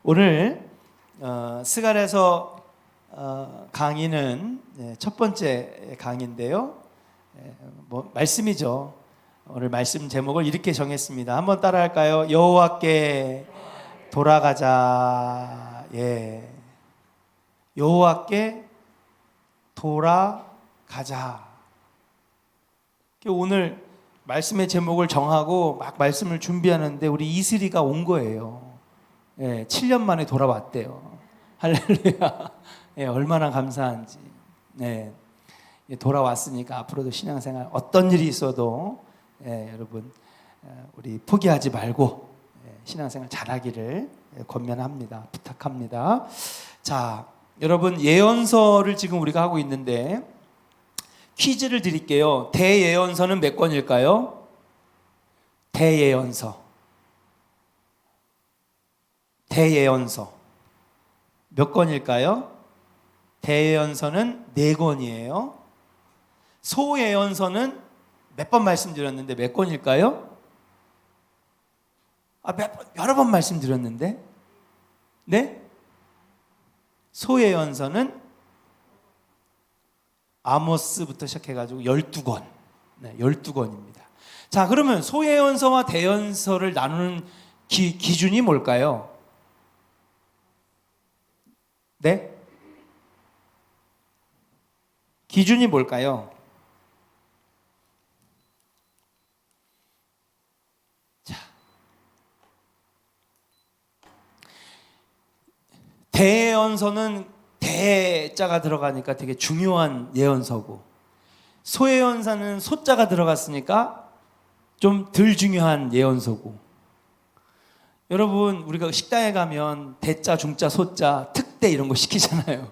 오늘 스갈에서 강의는 첫 번째 강의인데요. 말씀이죠. 오늘 말씀 제목을 이렇게 정했습니다. 한번 따라할까요? 여호와께 돌아가자. 여호와께 돌아가자. 오늘 말씀의 제목을 정하고 막 말씀을 준비하는데 우리 이슬이가 온 거예요. 7년 만에 돌아왔대요. 할렐루야. 얼마나 감사한지. 돌아왔으니까 앞으로도 신앙생활 어떤 일이 있어도 여러분 우리 포기하지 말고 신앙생활 잘하기를 권면합니다. 부탁합니다. 자, 여러분 예언서를 지금 우리가 하고 있는데 퀴즈를 드릴게요. 대예언서는 몇 권일까요? 대예언서 몇 권일까요? 대예언서는 4권이에요. 소예언서는 몇 번 말씀드렸는데 몇 권일까요? 여러 번 말씀드렸는데 네? 소예언서는 아모스부터 시작해가지고 12권 12권입니다. 자, 그러면 소예언서와 대예언서를 나누는 기준이 뭘까요? 네? 기준이 뭘까요? 자, 대예언서는 대자가 들어가니까 되게 중요한 예언서고, 소예언서는 소자가 들어갔으니까 좀 덜 중요한 예언서고. 여러분 우리가 식당에 가면 대자, 중자, 소자, 특대 이런 거 시키잖아요.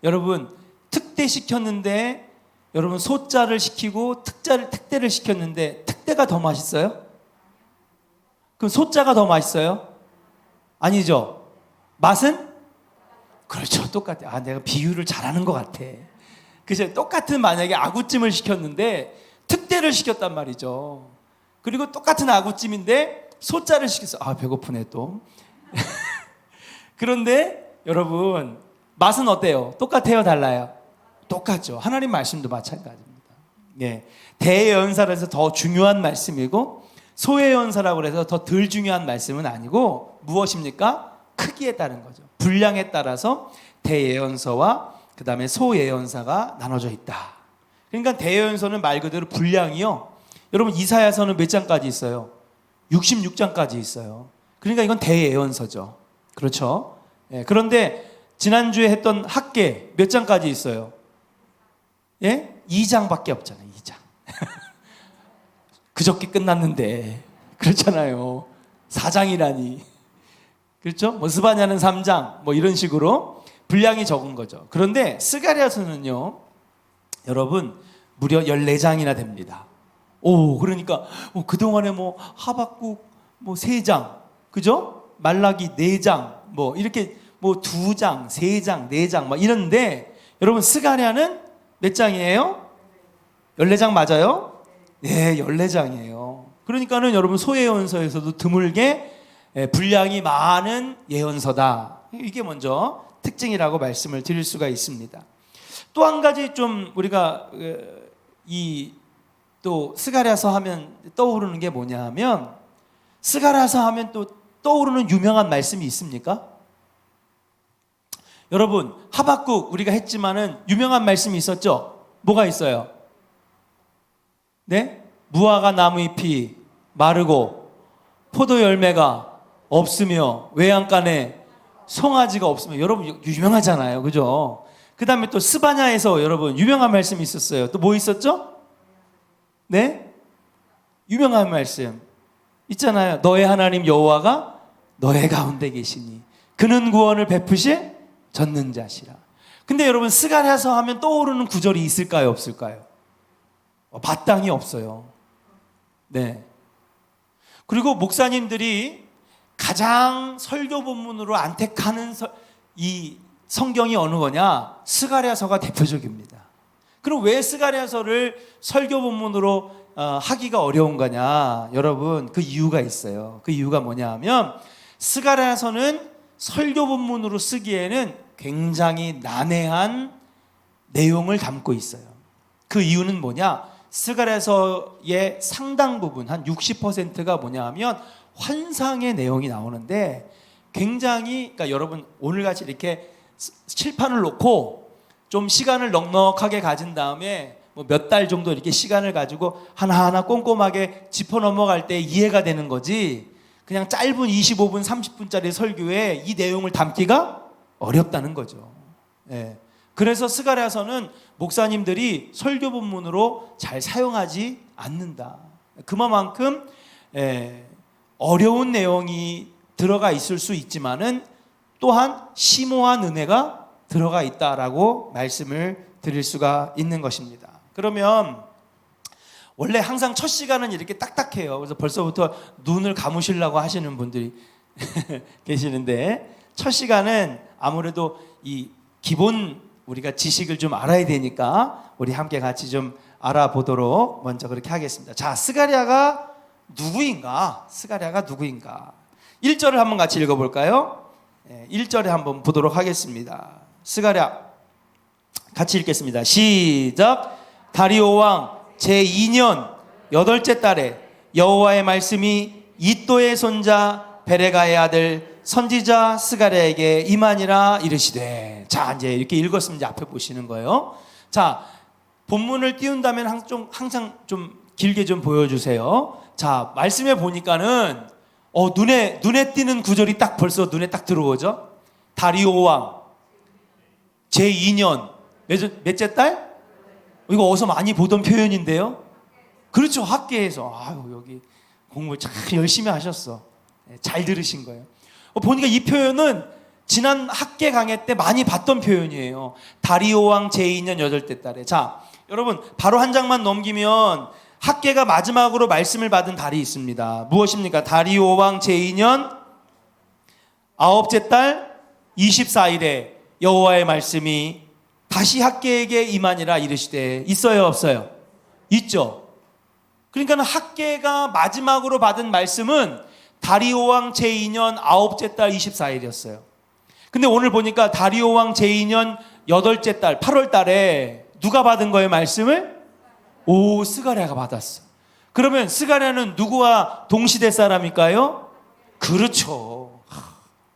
여러분 특대 시켰는데 여러분 소자를 시키고 특대를 시켰는데 특대가 더 맛있어요? 그럼 소자가 더 맛있어요? 아니죠. 맛은? 그렇죠. 똑같아요. 내가 비유를 잘하는 것 같아. 그죠? 똑같은 만약에 아구찜을 시켰는데 특대를 시켰단 말이죠. 그리고 똑같은 아구찜인데 소자를 시켰어. 배고프네 또. 그런데 여러분 맛은 어때요? 똑같아요? 달라요? 똑같죠. 하나님 말씀도 마찬가지입니다. 대예언사라 해서 더 중요한 말씀이고 소예언사라고 해서 더 덜 중요한 말씀은 아니고 무엇입니까? 크기에 따른 거죠. 분량에 따라서 대예언서와 그 다음에 소예언사가 나눠져 있다. 그러니까 대예언서는 말 그대로 분량이요. 여러분 이사야서는 몇 장까지 있어요? 66장까지 있어요. 그러니까 이건 대예언서죠. 그렇죠? 그런데 지난주에 했던 학계 몇 장까지 있어요? 2장밖에 없잖아요. 2장. 그저께 끝났는데 그렇잖아요. 4장이라니. 그렇죠? 스바냐는 3장 이런 식으로 분량이 적은 거죠. 그런데 스가랴서는요, 여러분 무려 14장이나 됩니다. 그러니까 그동안에 하박국 3장, 그죠? 말라기 4장, 이렇게 2장, 3장, 4장 이런데 여러분 스가랴는 몇 장이에요? 14장 맞아요? 네, 14장이에요. 그러니까는 여러분 소예언서에서도 드물게 분량이 많은 예언서다. 이게 먼저 특징이라고 말씀을 드릴 수가 있습니다. 또 한 가지 좀 우리가 또 스가랴서 하면 떠오르는 게 뭐냐 하면, 스가랴서 하면 또 떠오르는 유명한 말씀이 있습니까? 여러분 하박국 우리가 했지만은 유명한 말씀이 있었죠? 뭐가 있어요? 네? 무화과 나무잎이 마르고 포도 열매가 없으며 외양간에 송아지가 없으며, 여러분 유명하잖아요. 그죠? 그 다음에 또 스바냐에서 여러분 유명한 말씀이 있었어요. 또 뭐 있었죠? 네? 유명한 말씀 있잖아요. 너의 하나님 여호와가 너의 가운데 계시니 그는 구원을 베푸실 전능자시라. 근데 여러분 스가랴서 하면 떠오르는 구절이 있을까요? 없을까요? 마땅히 없어요. 네. 그리고 목사님들이 가장 설교 본문으로 안택하는 이 성경이 어느 거냐? 스가랴서가 대표적입니다. 그럼 왜 스가랴서를 설교 본문으로 하기가 어려운 거냐? 여러분 그 이유가 있어요. 그 이유가 뭐냐 하면 스가랴서는 설교 본문으로 쓰기에는 굉장히 난해한 내용을 담고 있어요. 그 이유는 뭐냐? 스가랴서의 상당 부분, 한 60%가 뭐냐 하면 환상의 내용이 나오는데 굉장히, 그러니까 여러분 오늘같이 이렇게 칠판을 놓고 좀 시간을 넉넉하게 가진 다음에 뭐 몇 달 정도 이렇게 시간을 가지고 하나하나 꼼꼼하게 짚어 넘어갈 때 이해가 되는 거지, 그냥 짧은 25분, 30분짜리 설교에 이 내용을 담기가 어렵다는 거죠. 예. 그래서 스가랴서는 목사님들이 설교 본문으로 잘 사용하지 않는다. 그만큼 어려운 내용이 들어가 있을 수 있지만은 또한 심오한 은혜가 들어가 있다라고 말씀을 드릴 수가 있는 것입니다. 그러면 원래 항상 첫 시간은 이렇게 딱딱해요. 그래서 벌써부터 눈을 감으시려고 하시는 분들이 계시는데, 첫 시간은 아무래도 이 기본 우리가 지식을 좀 알아야 되니까 우리 함께 같이 좀 알아보도록 먼저 그렇게 하겠습니다. 자, 스가랴가 누구인가? 스가랴가 누구인가? 1절을 한번 같이 읽어볼까요? 1절에 한번 보도록 하겠습니다. 스가랴 같이 읽겠습니다. 시작. 다리오 왕 제2년 8째 달에 여호와의 말씀이 이또의 손자 베레가의 아들 선지자 스가랴에게 임하니라 이르시되. 자, 이제 이렇게 읽었으면 이제 앞에 보시는 거예요. 자, 본문을 띄운다면 항상 좀 길게 좀 보여주세요. 자, 말씀에 보니까는 눈에 띄는 구절이 딱 벌써 눈에 딱 들어오죠. 다리오 왕 제2년 몇째 달? 이거 어디서 많이 보던 표현인데요. 그렇죠, 학계에서. 아유, 여기 공부 참 열심히 하셨어. 잘 들으신 거예요. 보니까 이 표현은 지난 학계 강의 때 많이 봤던 표현이에요. 다리오 왕 제2년 8째 달에. 자, 여러분 바로 한 장만 넘기면 학계가 마지막으로 말씀을 받은 달이 있습니다. 무엇입니까? 다리오 왕 제2년 9째 달 24일에 여호와의 말씀이 다시 학계에게 임하니라 이르시되. 있어요, 없어요? 있죠. 그러니까 학계가 마지막으로 받은 말씀은 다리오 왕 제2년 9째 달 24일이었어요. 근데 오늘 보니까 다리오 왕 제2년 8째 달 8월 달에 누가 받은 거예요, 말씀을? 스가랴가 받았어. 그러면 스가랴는 누구와 동시대 사람일까요? 그렇죠,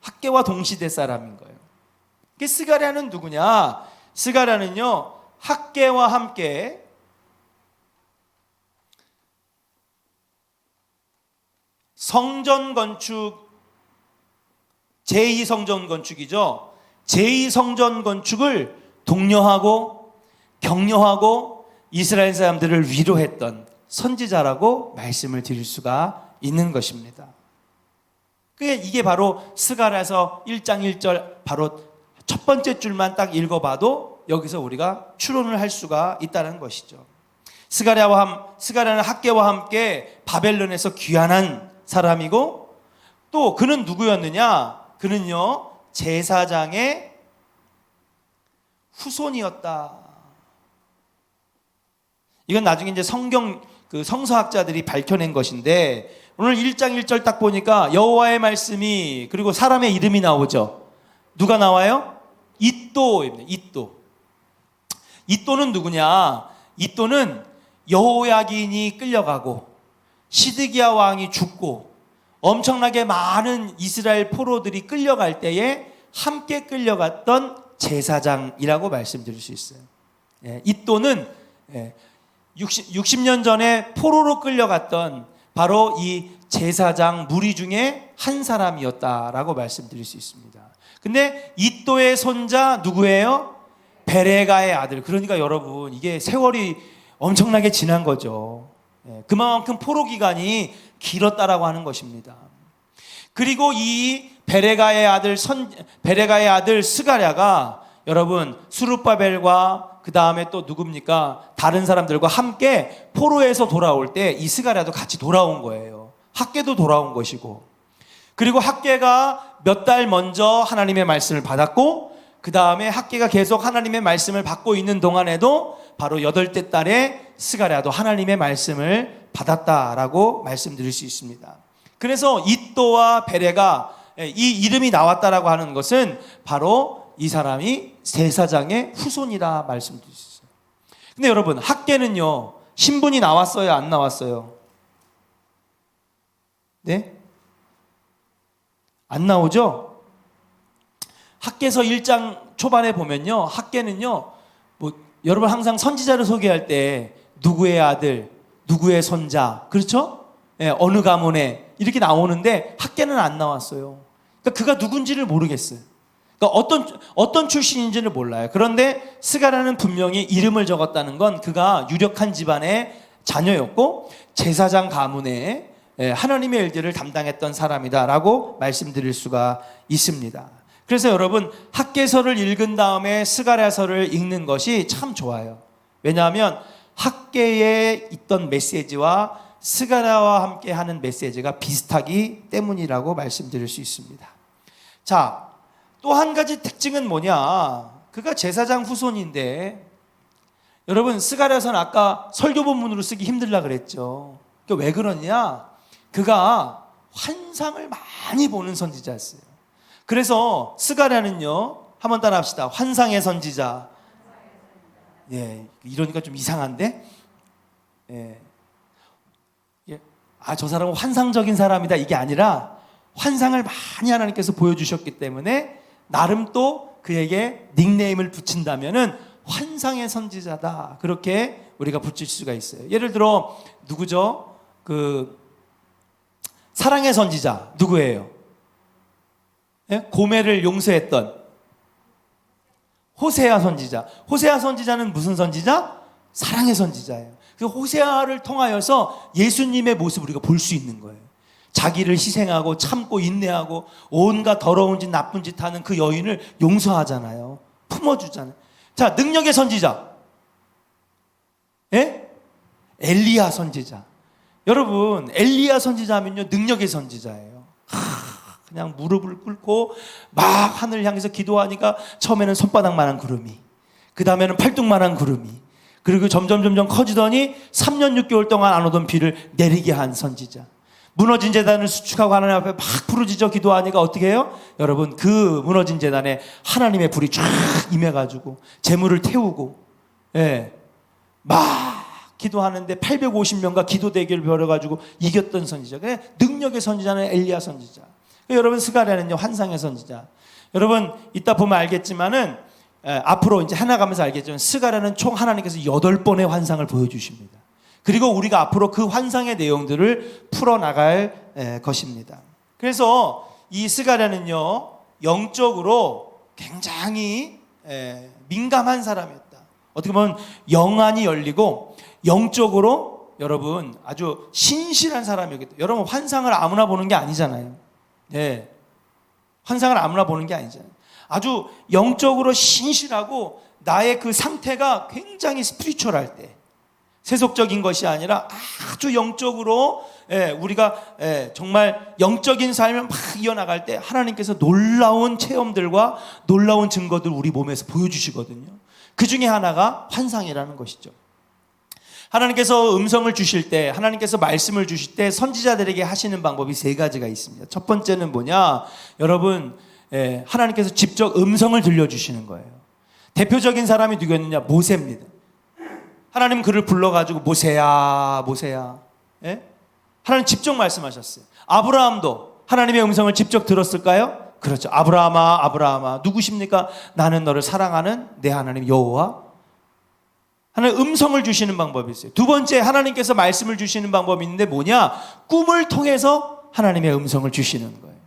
학계와 동시대 사람인 거예요. 스가랴는 누구냐? 스가랴는요, 학계와 함께 성전 건축, 제2성전 건축이죠. 제2성전 건축을 독려하고 격려하고 이스라엘 사람들을 위로했던 선지자라고 말씀을 드릴 수가 있는 것입니다. 이게 바로 스가랴서 1장 1절 바로 첫 번째 줄만 딱 읽어봐도 여기서 우리가 추론을 할 수가 있다는 것이죠. 스가랴는 학계와 함께 바벨론에서 귀환한 사람이고, 또 그는 누구였느냐? 그는요, 제사장의 후손이었다. 이건 나중에 이제 성서학자들이 밝혀낸 것인데, 오늘 1장 1절 딱 보니까 여호와의 말씀이, 그리고 사람의 이름이 나오죠. 누가 나와요? 이또입니다. 이또는 누구냐? 이또는 여호야긴이 끌려가고 시드기야 왕이 죽고 엄청나게 많은 이스라엘 포로들이 끌려갈 때에 함께 끌려갔던 제사장이라고 말씀드릴 수 있어요. 이또는 60년 전에 포로로 끌려갔던 바로 이 제사장 무리 중에 한 사람이었다라고 말씀드릴 수 있습니다. 근데 이또의 손자 누구예요? 베레가의 아들. 그러니까 여러분, 이게 세월이 엄청나게 지난 거죠. 그만큼 포로 기간이 길었다라고 하는 것입니다. 그리고 이 베레가의 아들 스가랴가 여러분 수룹바벨과 그 다음에 또 누굽니까? 다른 사람들과 함께 포로에서 돌아올 때 이 스가랴도 같이 돌아온 거예요. 학계도 돌아온 것이고, 그리고 학계가 몇 달 먼저 하나님의 말씀을 받았고, 그 다음에 학계가 계속 하나님의 말씀을 받고 있는 동안에도 바로 8째 달에 스가랴도 하나님의 말씀을 받았다라고 말씀드릴 수 있습니다. 그래서 이또와 베레가 이 이름이 나왔다라고 하는 것은 바로 이 사람이 제사장의 후손이라 말씀드릴 수 있어요. 근데 여러분, 학계는요, 신분이 나왔어요, 안 나왔어요? 네? 안 나오죠? 학계서 1장 초반에 보면요, 학계는요, 여러분 항상 선지자를 소개할 때 누구의 아들, 누구의 손자, 그렇죠? 어느 가문에 이렇게 나오는데 학계는 안 나왔어요. 그러니까 그가 누군지를 모르겠어요. 그러니까 어떤 출신인지를 몰라요. 그런데 스가랴는 분명히 이름을 적었다는 건 그가 유력한 집안의 자녀였고 제사장 가문에 하나님의 일들을 담당했던 사람이다라고 말씀드릴 수가 있습니다. 그래서 여러분, 학개서를 읽은 다음에 스가랴서를 읽는 것이 참 좋아요. 왜냐하면 학개에 있던 메시지와 스가랴와 함께 하는 메시지가 비슷하기 때문이라고 말씀드릴 수 있습니다. 자, 또 한 가지 특징은 뭐냐? 그가 제사장 후손인데, 여러분, 스가랴서는 아까 설교 본문으로 쓰기 힘들라 그랬죠. 왜 그러냐? 그가 환상을 많이 보는 선지자였어요. 그래서 스가랴는요, 한번 따라 합시다. 환상의 선지자. 예, 이러니까 좀 이상한데? 예. 저 사람은 환상적인 사람이다. 이게 아니라 환상을 많이 하나님께서 보여주셨기 때문에 나름 또 그에게 닉네임을 붙인다면은 환상의 선지자다. 그렇게 우리가 붙일 수가 있어요. 예를 들어, 누구죠? 사랑의 선지자. 누구예요? 예? 고멜을 용서했던 호세아 선지자. 호세아 선지자는 무슨 선지자? 사랑의 선지자예요. 그 호세아를 통하여서 예수님의 모습을 우리가 볼 수 있는 거예요. 자기를 희생하고 참고 인내하고 온갖 더러운 짓 나쁜 짓 하는 그 여인을 용서하잖아요. 품어주잖아요. 자, 능력의 선지자. 예? 엘리야 선지자. 여러분, 엘리야 선지자 하면요, 능력의 선지자예요. 그냥 무릎을 꿇고 막 하늘을 향해서 기도하니까 처음에는 손바닥만한 구름이, 그 다음에는 팔뚝만한 구름이, 그리고 점점 커지더니 3년 6개월 동안 안 오던 비를 내리게 한 선지자. 무너진 재단을 수축하고 하나님 앞에 막 부르짖어 기도하니까 어떻게 해요? 여러분, 그 무너진 재단에 하나님의 불이 쫙 임해가지고 재물을 태우고, 막 기도하는데 850명과 기도 대결을 벌여가지고 이겼던 선지자. 그래, 능력의 선지자는 엘리야 선지자. 여러분, 스가랴는요, 환상의 선지자. 여러분, 이따 보면 알겠지만은, 앞으로 이제 하나 가면서 알겠지만, 스가랴는 총 하나님께서 8번의 환상을 보여주십니다. 그리고 우리가 앞으로 그 환상의 내용들을 풀어나갈 것입니다. 그래서 이 스가랴는요, 영적으로 굉장히 민감한 사람이었다. 어떻게 보면 영안이 열리고 영적으로 여러분 아주 신실한 사람이었겠다. 여러분, 환상을 아무나 보는 게 아니잖아요. 네. 환상을 아무나 보는 게 아니잖아요. 아주 영적으로 신실하고 나의 그 상태가 굉장히 스피리추얼할 때, 세속적인 것이 아니라 아주 영적으로 우리가 정말 영적인 삶을 막 이어나갈 때 하나님께서 놀라운 체험들과 놀라운 증거들 우리 몸에서 보여주시거든요. 그 중에 하나가 환상이라는 것이죠. 하나님께서 음성을 주실 때, 하나님께서 말씀을 주실 때 선지자들에게 하시는 방법이 3가지가 있습니다. 첫 번째는 뭐냐? 여러분, 하나님께서 직접 음성을 들려주시는 거예요. 대표적인 사람이 누구였느냐? 모세입니다. 하나님 그를 불러가지고 모세야, 모세야. 하나님 직접 말씀하셨어요. 아브라함도 하나님의 음성을 직접 들었을까요? 그렇죠. 아브라함아, 아브라함아, 누구십니까? 나는 너를 사랑하는 내 하나님 여호와. 하나님 음성을 주시는 방법이 있어요. 두 번째, 하나님께서 말씀을 주시는 방법이 있는데 뭐냐? 꿈을 통해서 하나님의 음성을 주시는 거예요.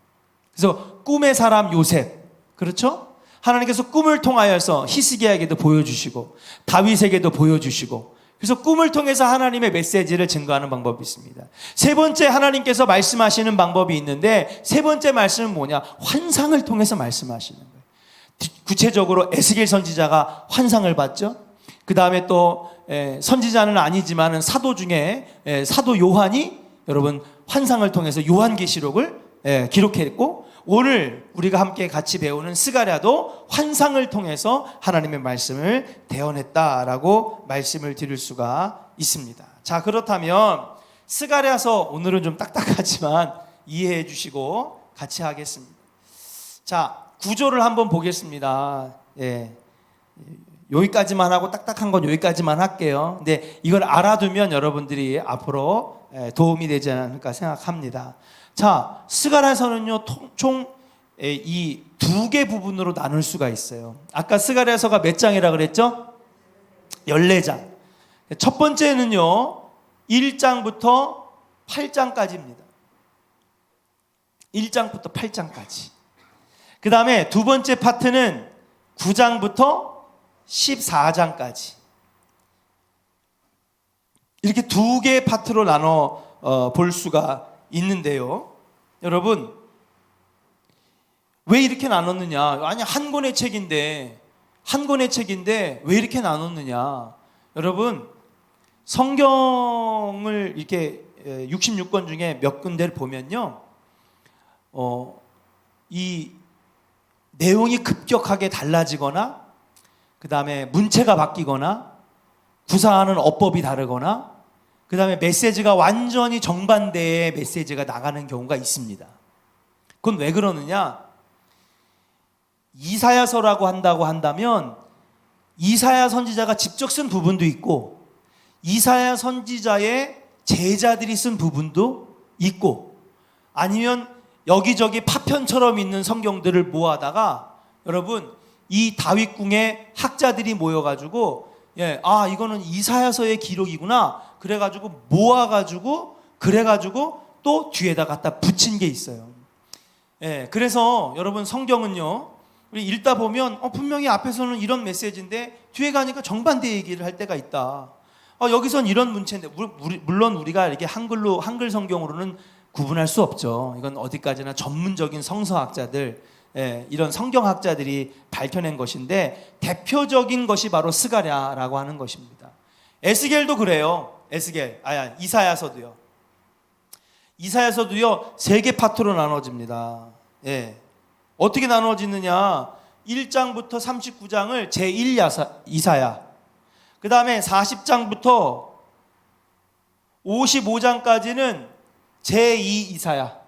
그래서 꿈의 사람 요셉, 그렇죠? 하나님께서 꿈을 통하여서 히스기야에게도 보여주시고 다윗에게도 보여주시고, 그래서 꿈을 통해서 하나님의 메시지를 증거하는 방법이 있습니다. 세 번째, 하나님께서 말씀하시는 방법이 있는데, 세 번째 말씀은 뭐냐? 환상을 통해서 말씀하시는 거예요. 구체적으로 에스겔 선지자가 환상을 봤죠. 그 다음에 또 선지자는 아니지만은 사도 중에 사도 요한이 여러분 환상을 통해서 요한계시록을 기록했고, 오늘 우리가 함께 같이 배우는 스가랴도 환상을 통해서 하나님의 말씀을 대언했다라고 말씀을 드릴 수가 있습니다. 자, 그렇다면 스가랴서 오늘은 좀 딱딱하지만 이해해 주시고 같이 하겠습니다. 자, 구조를 한번 보겠습니다. 예. 여기까지만 하고 딱딱한 건 여기까지만 할게요. 근데 이걸 알아두면 여러분들이 앞으로 도움이 되지 않을까 생각합니다. 자, 스가랴서는요, 총 이 두 개 부분으로 나눌 수가 있어요. 아까 스가랴서가 몇 장이라 그랬죠? 14장. 첫 번째는요, 1장부터 8장까지입니다. 1장부터 8장까지. 그 다음에 두 번째 파트는 9장부터 14장까지. 이렇게 두 개의 파트로 나눠 볼 수가 있는데요. 여러분, 왜 이렇게 나눴느냐? 아니, 한 권의 책인데 왜 이렇게 나눴느냐? 여러분, 성경을 이렇게 66권 중에 몇 군데를 보면요, 이 내용이 급격하게 달라지거나, 그 다음에 문체가 바뀌거나, 구사하는 어법이 다르거나, 그 다음에 메시지가 완전히 정반대의 메시지가 나가는 경우가 있습니다. 그건 왜 그러느냐? 이사야서라고 한다고 한다면 이사야 선지자가 직접 쓴 부분도 있고, 이사야 선지자의 제자들이 쓴 부분도 있고, 아니면 여기저기 파편처럼 있는 성경들을 모아다가 여러분, 이 다윗궁의 학자들이 모여가지고, 이거는 이사야서의 기록이구나, 그래가지고 모아가지고, 그래가지고 또 뒤에다 갖다 붙인 게 있어요. 그래서 여러분, 성경은요, 우리 읽다 보면 분명히 앞에서는 이런 메시지인데 뒤에 가니까 정반대 얘기를 할 때가 있다. 여기선 이런 문체인데, 물론 우리가 이렇게 한글 성경으로는 구분할 수 없죠. 이건 어디까지나 전문적인 성서학자들, 이런 성경학자들이 밝혀낸 것인데, 대표적인 것이 바로 스가랴라고 하는 것입니다. 에스겔도 그래요. 이사야서도요. 이사야서도요, 3개 파트로 나눠집니다. 어떻게 나눠지느냐? 1장부터 39장을 제1 이사야, 그 다음에 40장부터 55장까지는 제2 이사야,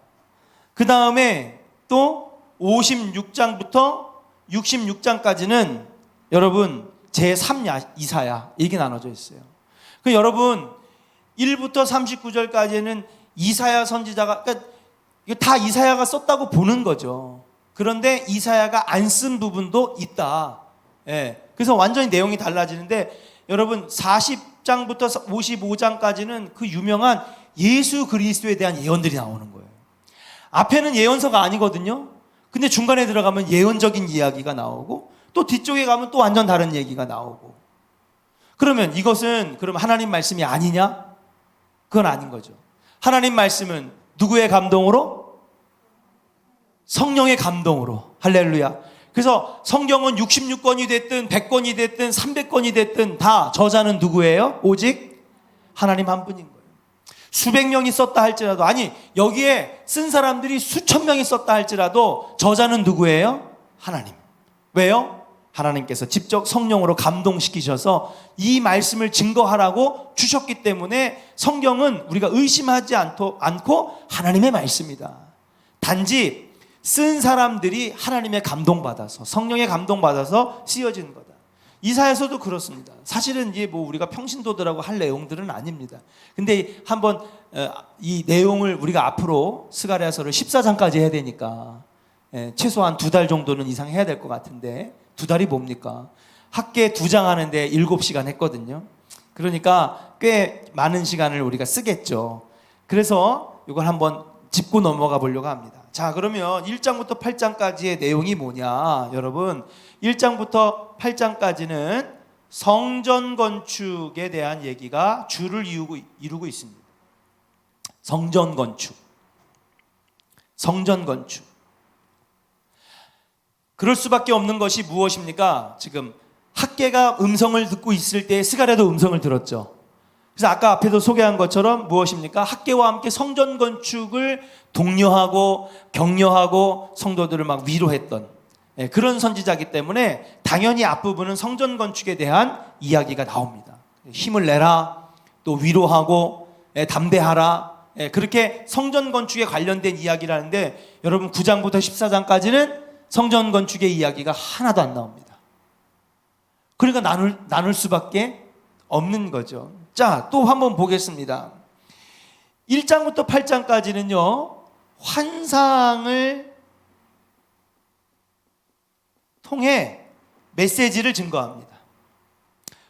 그 다음에 또 56장부터 66장까지는 여러분 제3 이사야, 이게 나눠져 있어요. 그 여러분, 1부터 39절까지는 이사야 선지자가, 그러니까 다 이사야가 썼다고 보는 거죠. 그런데 이사야가 안 쓴 부분도 있다. 그래서 완전히 내용이 달라지는데, 여러분 40장부터 55장까지는 그 유명한 예수 그리스도에 대한 예언들이 나오는 거예요. 앞에는 예언서가 아니거든요. 근데 중간에 들어가면 예언적인 이야기가 나오고, 또 뒤쪽에 가면 또 완전 다른 얘기가 나오고. 그러면 이것은 그럼 하나님 말씀이 아니냐? 그건 아닌 거죠. 하나님 말씀은 누구의 감동으로? 성령의 감동으로. 할렐루야. 그래서 성경은 66권이 됐든 100권이 됐든 300권이 됐든 다 저자는 누구예요? 오직 하나님 한 분인 거예요. 수백 명이 썼다 할지라도, 아니 여기에 쓴 사람들이 수천 명이 썼다 할지라도 저자는 누구예요? 하나님. 왜요? 하나님께서 직접 성령으로 감동시키셔서 이 말씀을 증거하라고 주셨기 때문에 성경은 우리가 의심하지 않고 하나님의 말씀이다. 단지 쓴 사람들이 하나님의 감동받아서, 성령의 감동받아서 쓰여지는 거다. 이사야서도 그렇습니다. 사실은 이게 뭐 우리가 평신도들하고 할 내용들은 아닙니다. 근데 한번 이 내용을 우리가 앞으로 스가랴서를 14장까지 해야 되니까 최소한 2달 정도는 이상 해야 될 것 같은데, 2달이 뭡니까? 학계 2장 하는데 7시간 했거든요. 그러니까 꽤 많은 시간을 우리가 쓰겠죠. 그래서 이걸 한번 짚고 넘어가 보려고 합니다. 자, 그러면 1장부터 8장까지의 내용이 뭐냐? 여러분, 1장부터 8장까지는 성전 건축에 대한 얘기가 주를 이루고 있습니다. 성전 건축. 그럴 수밖에 없는 것이 무엇입니까? 지금 학계가 음성을 듣고 있을 때 스가랴도 음성을 들었죠. 그래서 아까 앞에도 소개한 것처럼 무엇입니까? 학계와 함께 성전 건축을 독려하고 격려하고 성도들을 막 위로했던 그런 선지자이기 때문에 당연히 앞부분은 성전 건축에 대한 이야기가 나옵니다. 힘을 내라, 또 위로하고 담대하라, 그렇게 성전 건축에 관련된 이야기를 하는데, 여러분 9장부터 14장까지는 성전 건축의 이야기가 하나도 안 나옵니다. 그러니까 나눌 수밖에 없는 거죠. 자, 또 한번 보겠습니다. 1장부터 8장까지는요, 환상을 통해 메시지를 증거합니다.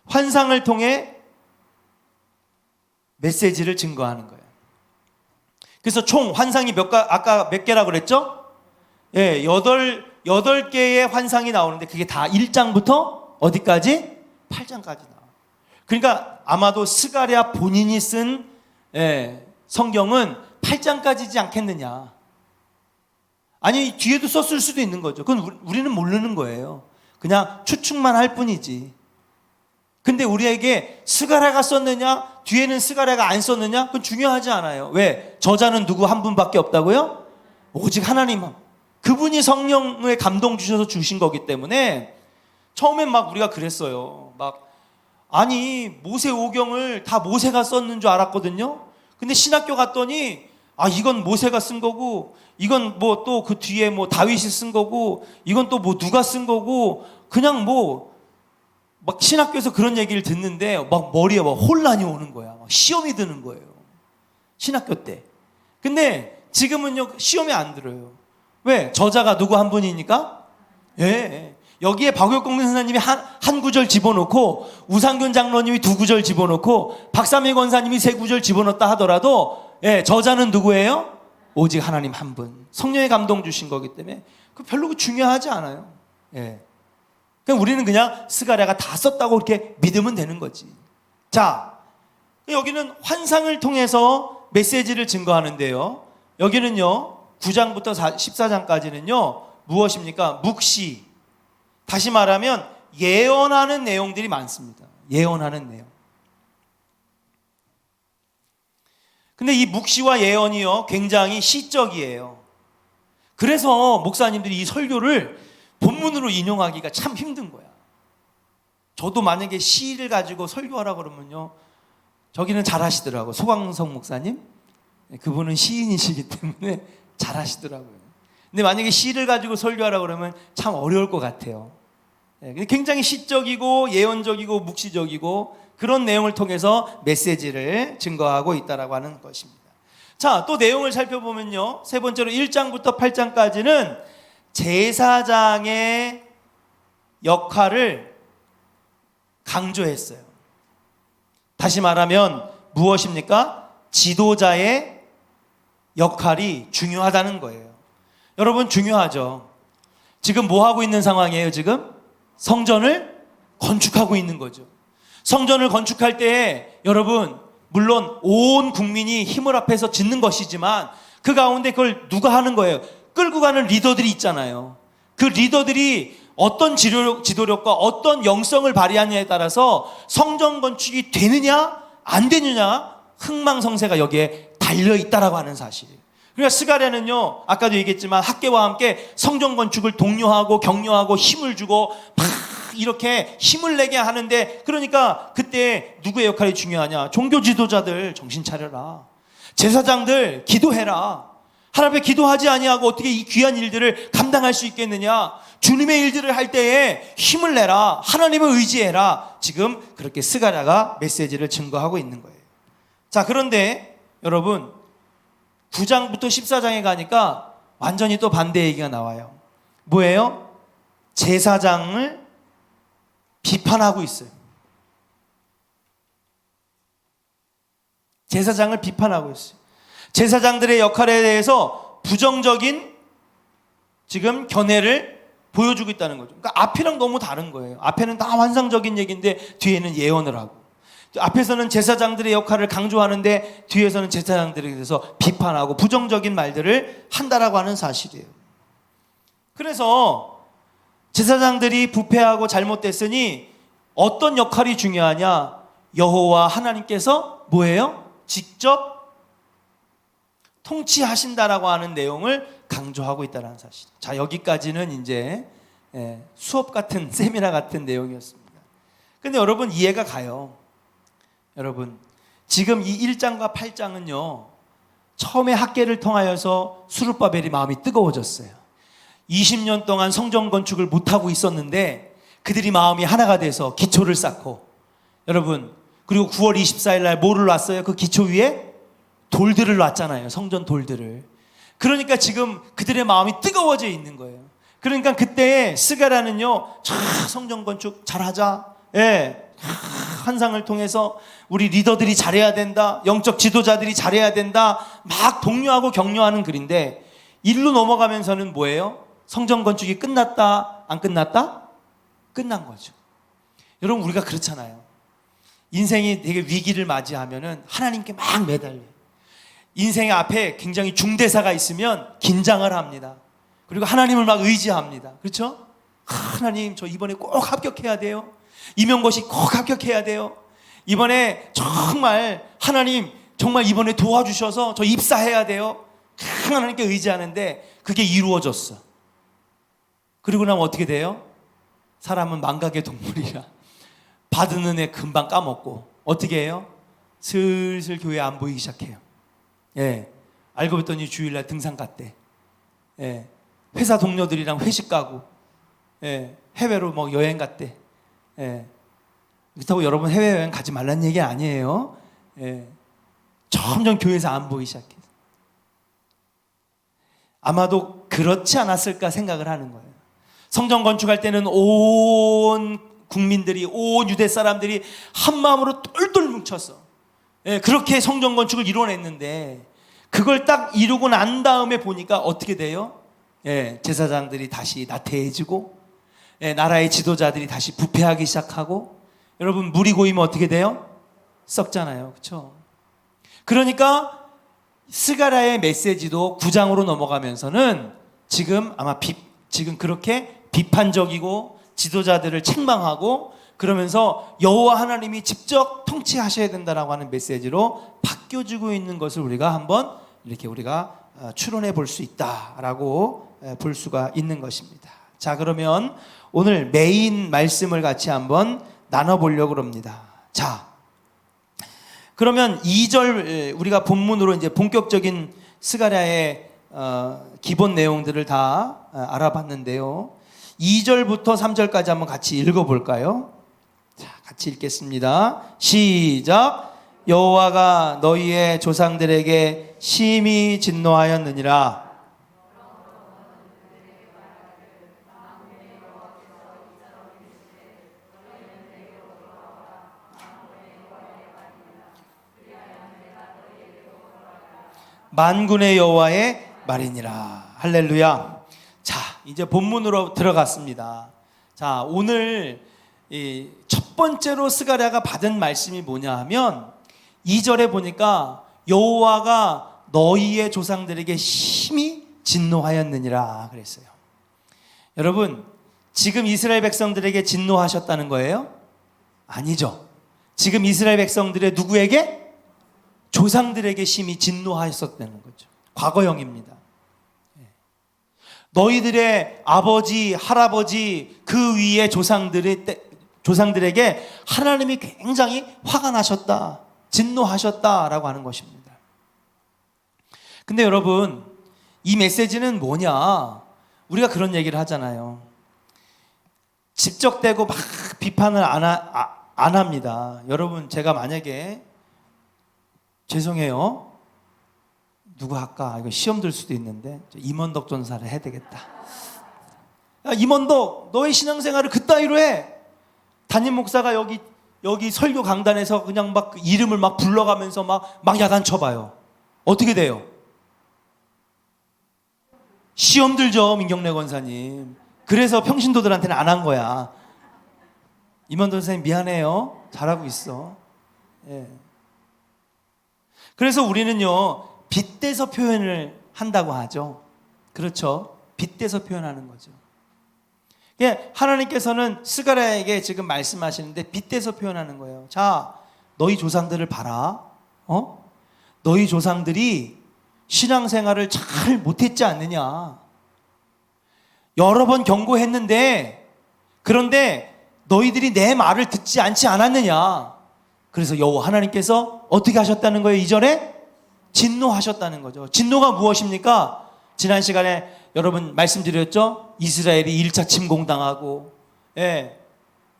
환상을 통해 메시지를 증거하는 거예요. 그래서 총 환상이 아까 몇 개라고 그랬죠? 예, 8개의 환상이 나오는데 그게 다 1장부터 어디까지? 8장까지 나와요. 그러니까 아마도 스가랴 본인이 쓴 성경은 8장까지지 않겠느냐. 아니, 뒤에도 썼을 수도 있는 거죠. 그건 우리는 모르는 거예요. 그냥 추측만 할 뿐이지. 근데 우리에게 스가랴가 썼느냐, 뒤에는 스가랴가 안 썼느냐, 그건 중요하지 않아요. 왜? 저자는 누구 한 분밖에 없다고요? 오직 하나님. 그분이 성령의 감동 주셔서 주신 거기 때문에 처음엔 막 우리가 그랬어요. 아니, 모세 오경을 다 모세가 썼는 줄 알았거든요. 근데 신학교 갔더니 이건 모세가 쓴 거고, 이건 뭐 또 그 뒤에 뭐 다윗이 쓴 거고, 이건 또 뭐 누가 쓴 거고, 그냥 막 신학교에서 그런 얘기를 듣는데 막 머리에 막 혼란이 오는 거야. 막 시험이 드는 거예요. 신학교 때. 근데 지금은요, 시험이 안 들어요. 왜? 저자가 누구 한 분이니까? 예. 여기에 박역공 선사님이 한 구절 집어넣고, 우상균 장로님이 2구절 집어넣고, 박삼일 권사님이 3구절 집어넣었다 하더라도, 저자는 누구예요? 오직 하나님 한 분. 성령의 감동 주신 거기 때문에 그 별로 중요하지 않아요. 그냥 우리는 그냥 스가랴가 다 썼다고 이렇게 믿으면 되는 거지. 자, 여기는 환상을 통해서 메시지를 증거하는데요. 여기는요, 9장부터 14장까지는요, 무엇입니까? 묵시. 다시 말하면 예언하는 내용들이 많습니다. 예언하는 내용. 근데 이 묵시와 예언이요, 굉장히 시적이에요. 그래서 목사님들이 이 설교를 본문으로 인용하기가 참 힘든 거야. 저도 만약에 시를 가지고 설교하라 그러면요, 저기는 잘하시더라고요. 소광성 목사님. 그분은 시인이시기 때문에 잘하시더라고요. 근데 만약에 시를 가지고 설교하라 그러면 참 어려울 것 같아요. 굉장히 시적이고 예언적이고 묵시적이고 그런 내용을 통해서 메시지를 증거하고 있다라고 하는 것입니다. 자, 또 내용을 살펴보면요, 세 번째로 1장부터 8장까지는 제사장의 역할을 강조했어요. 다시 말하면 무엇입니까? 지도자의 역할이 중요하다는 거예요. 여러분, 중요하죠. 지금 뭐 하고 있는 상황이에요? 지금 성전을 건축하고 있는 거죠. 성전을 건축할 때에 여러분, 물론 온 국민이 힘을 합해서 짓는 것이지만 그 가운데 그걸 누가 하는 거예요? 끌고 가는 리더들이 있잖아요. 그 리더들이 어떤 지도력과 어떤 영성을 발휘하느냐에 따라서 성전 건축이 되느냐 안 되느냐, 흥망성쇠가 여기에 달려있다라고 하는 사실이에요. 그러니까 스가랴는요, 아까도 얘기했지만 학계와 함께 성전 건축을 독려하고 격려하고 힘을 주고 막 이렇게 힘을 내게 하는데, 그러니까 그때 누구의 역할이 중요하냐? 종교 지도자들 정신 차려라. 제사장들 기도해라. 하나님 앞에 기도하지 아니하고 어떻게 이 귀한 일들을 감당할 수 있겠느냐? 주님의 일들을 할 때에 힘을 내라. 하나님을 의지해라. 지금 그렇게 스가랴가 메시지를 증거하고 있는 거예요. 자, 그런데 여러분, 9장부터 14장에 가니까 완전히 또 반대 얘기가 나와요. 뭐예요? 제사장을 비판하고 있어요. 제사장을 비판하고 있어요. 제사장들의 역할에 대해서 부정적인 지금 견해를 보여주고 있다는 거죠. 그러니까 앞이랑 너무 다른 거예요. 앞에는 다 환상적인 얘기인데 뒤에는 예언을 하고, 앞에서는 제사장들의 역할을 강조하는데 뒤에서는 제사장들에 대해서 비판하고 부정적인 말들을 한다라고 하는 사실이에요. 그래서 제사장들이 부패하고 잘못됐으니 어떤 역할이 중요하냐? 여호와 하나님께서 뭐예요? 직접 통치하신다라고 하는 내용을 강조하고 있다는 사실. 자, 여기까지는 이제 수업 같은 세미나 같은 내용이었습니다. 근데 여러분, 이해가 가요. 여러분, 지금 이 1장과 8장은요, 처음에 학계를 통하여서 수룹바벨이 마음이 뜨거워졌어요. 20년 동안 성전 건축을 못하고 있었는데 그들이 마음이 하나가 돼서 기초를 쌓고, 여러분, 그리고 9월 24일 날 뭐를 놨어요? 그 기초 위에 돌들을 놨잖아요. 성전 돌들을. 그러니까 지금 그들의 마음이 뜨거워져 있는 거예요. 그러니까 그때 스가랴는요, 성전 건축 잘하자. 예. 환상을 통해서 우리 리더들이 잘해야 된다. 영적 지도자들이 잘해야 된다. 막 독려하고 격려하는 글인데, 일로 넘어가면서는 뭐예요? 성전 건축이 끝났다? 안 끝났다? 끝난 거죠. 여러분, 우리가 그렇잖아요. 인생이 되게 위기를 맞이하면은 하나님께 막 매달려요. 인생의 앞에 굉장히 중대사가 있으면 긴장을 합니다. 그리고 하나님을 막 의지합니다. 그렇죠? 하나님, 저 이번에 꼭 합격해야 돼요. 임용고시 꼭 합격해야 돼요. 이번에 정말 하나님, 정말 이번에 도와주셔서 저 입사해야 돼요. 하나님께 의지하는데 그게 이루어졌어. 그리고 나면 어떻게 돼요? 사람은 망각의 동물이라 받은 은혜 금방 까먹고 어떻게 해요? 슬슬 교회 안 보이기 시작해요. 예, 알고 봤더니 주일날 등산 갔대. 예, 회사 동료들이랑 회식 가고, 예, 해외로 뭐 여행 갔대. 예, 그렇다고 여러분 해외여행 가지 말라는 얘기 아니에요. 예, 점점 교회에서 안 보이기 시작해요. 아마도 그렇지 않았을까 생각을 하는 거예요. 성전 건축할 때는 온 국민들이, 온 유대 사람들이 한 마음으로 똘똘 뭉쳤어. 예, 그렇게 성전 건축을 이뤄냈는데 그걸 딱 이루고 난 다음에 보니까 어떻게 돼요? 예, 제사장들이 다시 나태해지고, 예, 나라의 지도자들이 다시 부패하기 시작하고, 여러분, 물이 고이면 어떻게 돼요? 썩잖아요. 그렇죠? 그러니까 스가랴의 메시지도 9장으로 넘어가면서는 지금 아마 지금 그렇게 비판적이고 지도자들을 책망하고 그러면서 여호와 하나님이 직접 통치하셔야 된다라고 하는 메시지로 바뀌어지고 있는 것을 우리가 한번 이렇게 우리가 추론해 볼 수 있다라고 볼 수가 있는 것입니다. 자, 그러면 오늘 메인 말씀을 같이 한번 나눠보려고 합니다. 자, 그러면 2절 우리가 본문으로 이제 본격적인 스가랴의 기본 내용들을 다 알아봤는데요. 2절부터 3절까지 한번 같이 읽어볼까요? 자, 같이 읽겠습니다. 시작. 여호와가 너희의 조상들에게 심히 진노하였느니라. 만군의 여호와의 말이니라. 할렐루야. 자, 이제 본문으로 들어갔습니다. 자, 오늘 첫 번째로 스가랴가 받은 말씀이 뭐냐 하면 2절에 보니까 여호와가 너희의 조상들에게 심히 진노하였느니라 그랬어요. 여러분, 지금 이스라엘 백성들에게 진노하셨다는 거예요? 아니죠. 지금 이스라엘 백성들의 누구에게? 조상들에게 심히 진노하셨다는 거죠. 과거형입니다. 너희들의 아버지, 할아버지, 그 위에 조상들에게 하나님이 굉장히 화가 나셨다, 진노하셨다라고 하는 것입니다. 근데 여러분, 이 메시지는 뭐냐? 우리가 그런 얘기를 하잖아요. 직접대고 막 비판을 안 합니다. 여러분, 제가 만약에 죄송해요. 누구 할까? 이거 시험 들 수도 있는데 임원덕 전사를 해야 되겠다. 야, 임원덕, 너의 신앙생활을 그따위로 해. 담임 목사가 여기 설교 강단에서 그냥 막 이름을 막 불러가면서 막 야단 쳐봐요. 어떻게 돼요? 시험 들죠, 민경래 권사님. 그래서 평신도들한테는 안 한 거야. 임원덕 선생님 미안해요. 잘하고 있어. 예. 그래서 우리는요, 빗대서 표현을 한다고 하죠. 그렇죠? 빗대서 표현하는 거죠. 하나님께서는 스가랴에게 지금 말씀하시는데 빗대서 표현하는 거예요. 자, 너희 조상들을 봐라. 너희 조상들이 신앙생활을 잘 못했지 않느냐. 여러 번 경고했는데, 그런데 너희들이 내 말을 듣지 않지 않았느냐. 그래서 여호와 하나님께서 어떻게 하셨다는 거예요? 2절에 진노하셨다는 거죠. 진노가 무엇입니까? 지난 시간에 여러분 말씀드렸죠? 이스라엘이 1차 침공당하고, 예,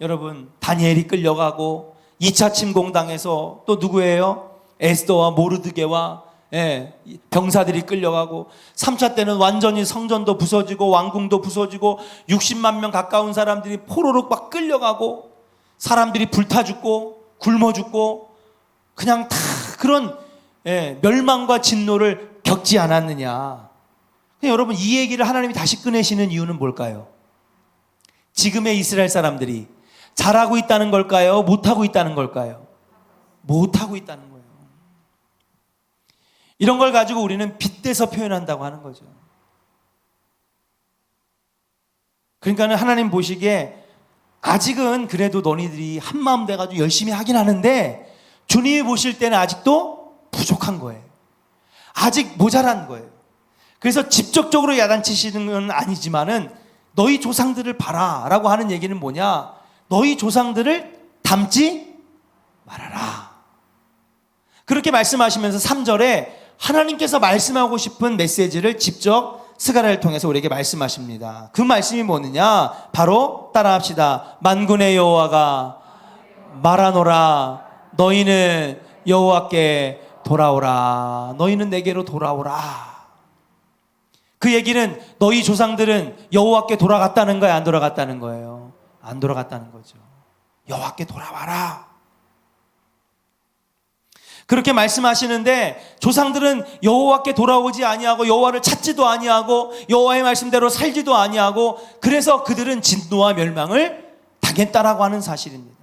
여러분 다니엘이 끌려가고, 2차 침공당해서 또 누구예요? 에스더와 모르드게와, 예, 병사들이 끌려가고, 3차 때는 완전히 성전도 부서지고 왕궁도 부서지고 60만 명 가까운 사람들이 포로로 막 끌려가고, 사람들이 불타 죽고 굶어 죽고, 그냥 다 그런, 예, 멸망과 진노를 겪지 않았느냐. 여러분, 이 얘기를 하나님이 다시 꺼내시는 이유는 뭘까요? 지금의 이스라엘 사람들이 잘하고 있다는 걸까요? 못하고 있다는 걸까요? 못하고 있다는 거예요. 이런 걸 가지고 우리는 빗대서 표현한다고 하는 거죠. 그러니까 하나님 보시기에 아직은 그래도 너희들이 한마음 돼가지고 열심히 하긴 하는데, 주님이 보실 때는 아직도 부족한 거예요. 아직 모자란 거예요. 그래서 직접적으로 야단치시는 건 아니지만은, 너희 조상들을 봐라 라고 하는 얘기는 뭐냐? 너희 조상들을 닮지 말아라. 그렇게 말씀하시면서 3절에 하나님께서 말씀하고 싶은 메시지를 직접 스가랴를 통해서 우리에게 말씀하십니다. 그 말씀이 뭐느냐? 바로 따라합시다. 만군의 여호와가 말하노라. 너희는 여호와께 돌아오라. 너희는 내게로 돌아오라. 그 얘기는 너희 조상들은 여호와께 돌아갔다는 거예요? 안 돌아갔다는 거예요? 안 돌아갔다는 거죠. 여호와께 돌아와라. 그렇게 말씀하시는데, 조상들은 여호와께 돌아오지 아니하고 여호와를 찾지도 아니하고 여호와의 말씀대로 살지도 아니하고, 그래서 그들은 진노와 멸망을 당했다라고 하는 사실입니다.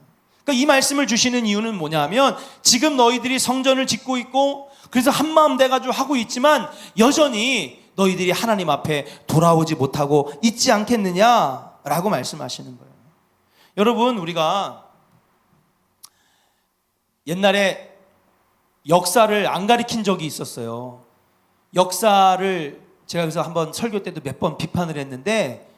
그러니까 이 말씀을 주시는 이유는 뭐냐면, 지금 너희들이 성전을 짓고 있고 그래서 한마음 돼가지고 하고 있지만 여전히 너희들이 하나님 앞에 돌아오지 못하고 있지 않겠느냐라고 말씀하시는 거예요. 여러분, 우리가 옛날에 역사를 안 가리킨 적이 있었어요. 역사를 제가 그래서 한번 설교 때도 몇 번 비판을 했는데,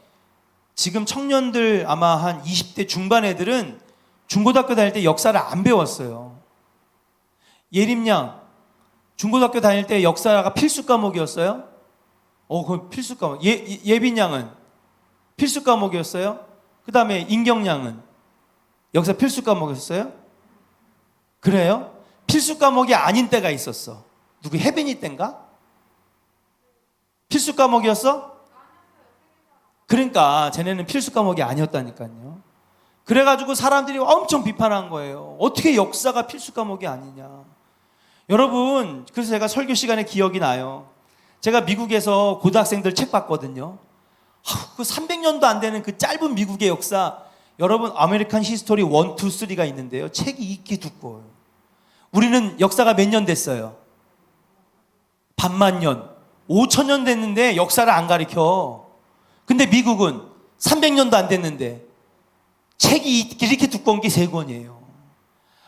지금 청년들 아마 한 20대 중반 애들은 중고등학교 다닐 때 역사를 안 배웠어요. 예림양, 중고등학교 다닐 때 역사가 필수 과목이었어요? 그건 필수 과목. 예빈양은 필수 과목이었어요? 그 다음에 인경양은 역사 필수 과목이었어요? 그래요? 필수 과목이 아닌 때가 있었어. 누구 혜빈이 때인가? 필수 과목이었어? 그러니까 쟤네는 필수 과목이 아니었다니까요. 그래가지고 사람들이 엄청 비판한 거예요. 어떻게 역사가 필수 과목이 아니냐. 여러분, 그래서 제가 설교 시간에 기억이 나요. 제가 미국에서 고등학생들 책 봤거든요. 그 300년도 안 되는 그 짧은 미국의 역사, 여러분 아메리칸 히스토리 1, 2, 3가 있는데요. 책이 이렇게 두꺼워요. 우리는 역사가 몇 년 됐어요? 반만 년, 5,000년 됐는데 역사를 안 가르쳐. 근데 미국은 300년도 안 됐는데 책이 이렇게 두꺼운 게 3권이에요.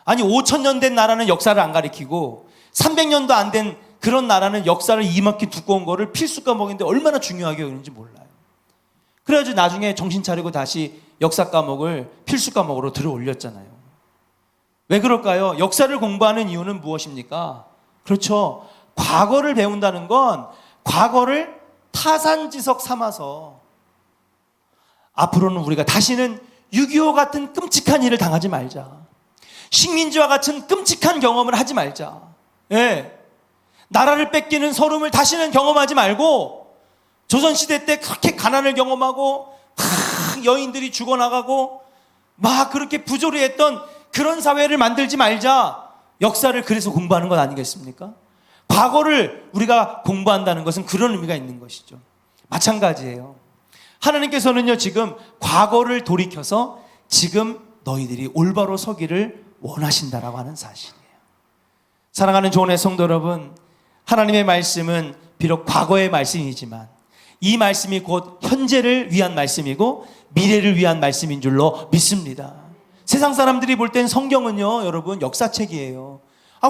아니, 5,000년 된 나라는 역사를 안 가르치고 300년도 안 된 그런 나라는 역사를 이만큼 두꺼운 거를 필수 과목인데 얼마나 중요하게 여기는지 몰라요. 그래가지고 나중에 정신 차리고 다시 역사 과목을 필수 과목으로 들어 올렸잖아요. 왜 그럴까요? 역사를 공부하는 이유는 무엇입니까? 그렇죠. 과거를 배운다는 건 과거를 타산지석 삼아서 앞으로는 우리가 다시는 6.25 같은 끔찍한 일을 당하지 말자. 식민지와 같은 끔찍한 경험을 하지 말자. 예. 나라를 뺏기는 서름을 다시는 경험하지 말고, 조선시대 때 그렇게 가난을 경험하고 여인들이 죽어나가고 막 그렇게 부조리했던 그런 사회를 만들지 말자. 역사를 그래서 공부하는 것 아니겠습니까? 과거를 우리가 공부한다는 것은 그런 의미가 있는 것이죠. 마찬가지예요. 하나님께서는요, 지금 과거를 돌이켜서 지금 너희들이 올바로 서기를 원하신다라고 하는 사실이에요. 사랑하는 조은의 성도 여러분, 하나님의 말씀은 비록 과거의 말씀이지만 이 말씀이 곧 현재를 위한 말씀이고 미래를 위한 말씀인 줄로 믿습니다. 세상 사람들이 볼 땐 성경은요, 여러분 역사책이에요.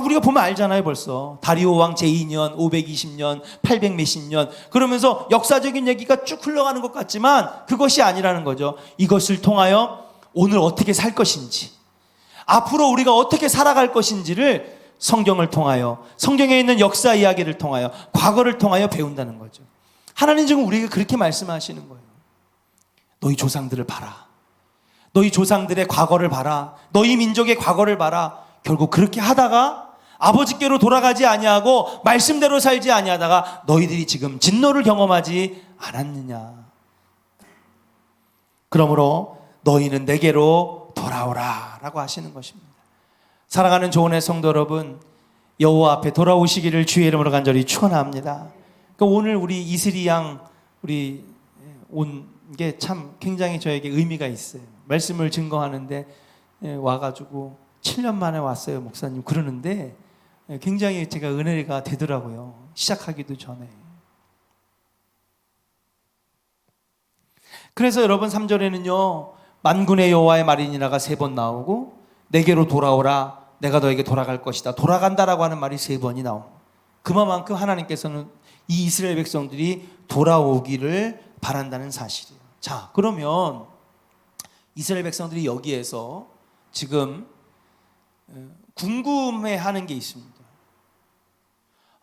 우리가 보면 알잖아요. 벌써 다리오 왕 제2년 520년 800 몇십 년 그러면서 역사적인 얘기가 쭉 흘러가는 것 같지만 그것이 아니라는 거죠. 이것을 통하여 오늘 어떻게 살 것인지, 앞으로 우리가 어떻게 살아갈 것인지를 성경을 통하여, 성경에 있는 역사 이야기를 통하여, 과거를 통하여 배운다는 거죠. 하나님 지금 우리에게 그렇게 말씀하시는 거예요. 너희 조상들을 봐라. 너희 조상들의 과거를 봐라. 너희 민족의 과거를 봐라. 결국 그렇게 하다가 아버지께로 돌아가지 아니하고 말씀대로 살지 아니하다가 너희들이 지금 진노를 경험하지 않았느냐. 그러므로 너희는 내게로 돌아오라 라고 하시는 것입니다. 사랑하는 조은의 성도 여러분, 여호와 앞에 돌아오시기를 주의 이름으로 간절히 축원합니다. 그러니까 오늘 우리 이슬이 양 우리 온 게 참 굉장히 저에게 의미가 있어요. 말씀을 증거하는데 와가지고 7년 만에 왔어요 목사님 그러는데 굉장히 제가 은혜가 되더라고요. 시작하기도 전에. 그래서 여러분 3절에는요 만군의 여호와의 말이니라가 3번 나오고 내게로 돌아오라 내가 너에게 돌아갈 것이다. 돌아간다라고 하는 말이 3번이 나옵니다. 그만큼 하나님께서는 이 이스라엘 백성들이 돌아오기를 바란다는 사실이에요. 자, 그러면 이스라엘 백성들이 여기에서 지금 궁금해하는 게 있습니다.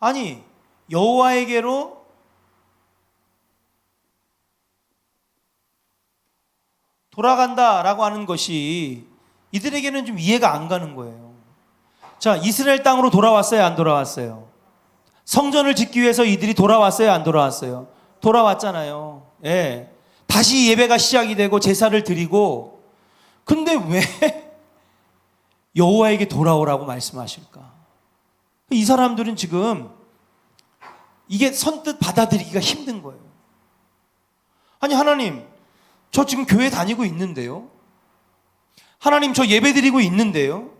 아니, 여호와에게로 돌아간다라고 하는 것이 이들에게는 좀 이해가 안 가는 거예요. 자, 이스라엘 땅으로 돌아왔어요, 안 돌아왔어요? 성전을 짓기 위해서 이들이 돌아왔어요, 안 돌아왔어요? 돌아왔잖아요. 예. 다시 예배가 시작이 되고 제사를 드리고, 근데 왜 여호와에게 돌아오라고 말씀하실까? 이 사람들은 지금 이게 선뜻 받아들이기가 힘든 거예요. 아니, 하나님, 저 지금 교회 다니고 있는데요. 하나님, 저 예배 드리고 있는데요.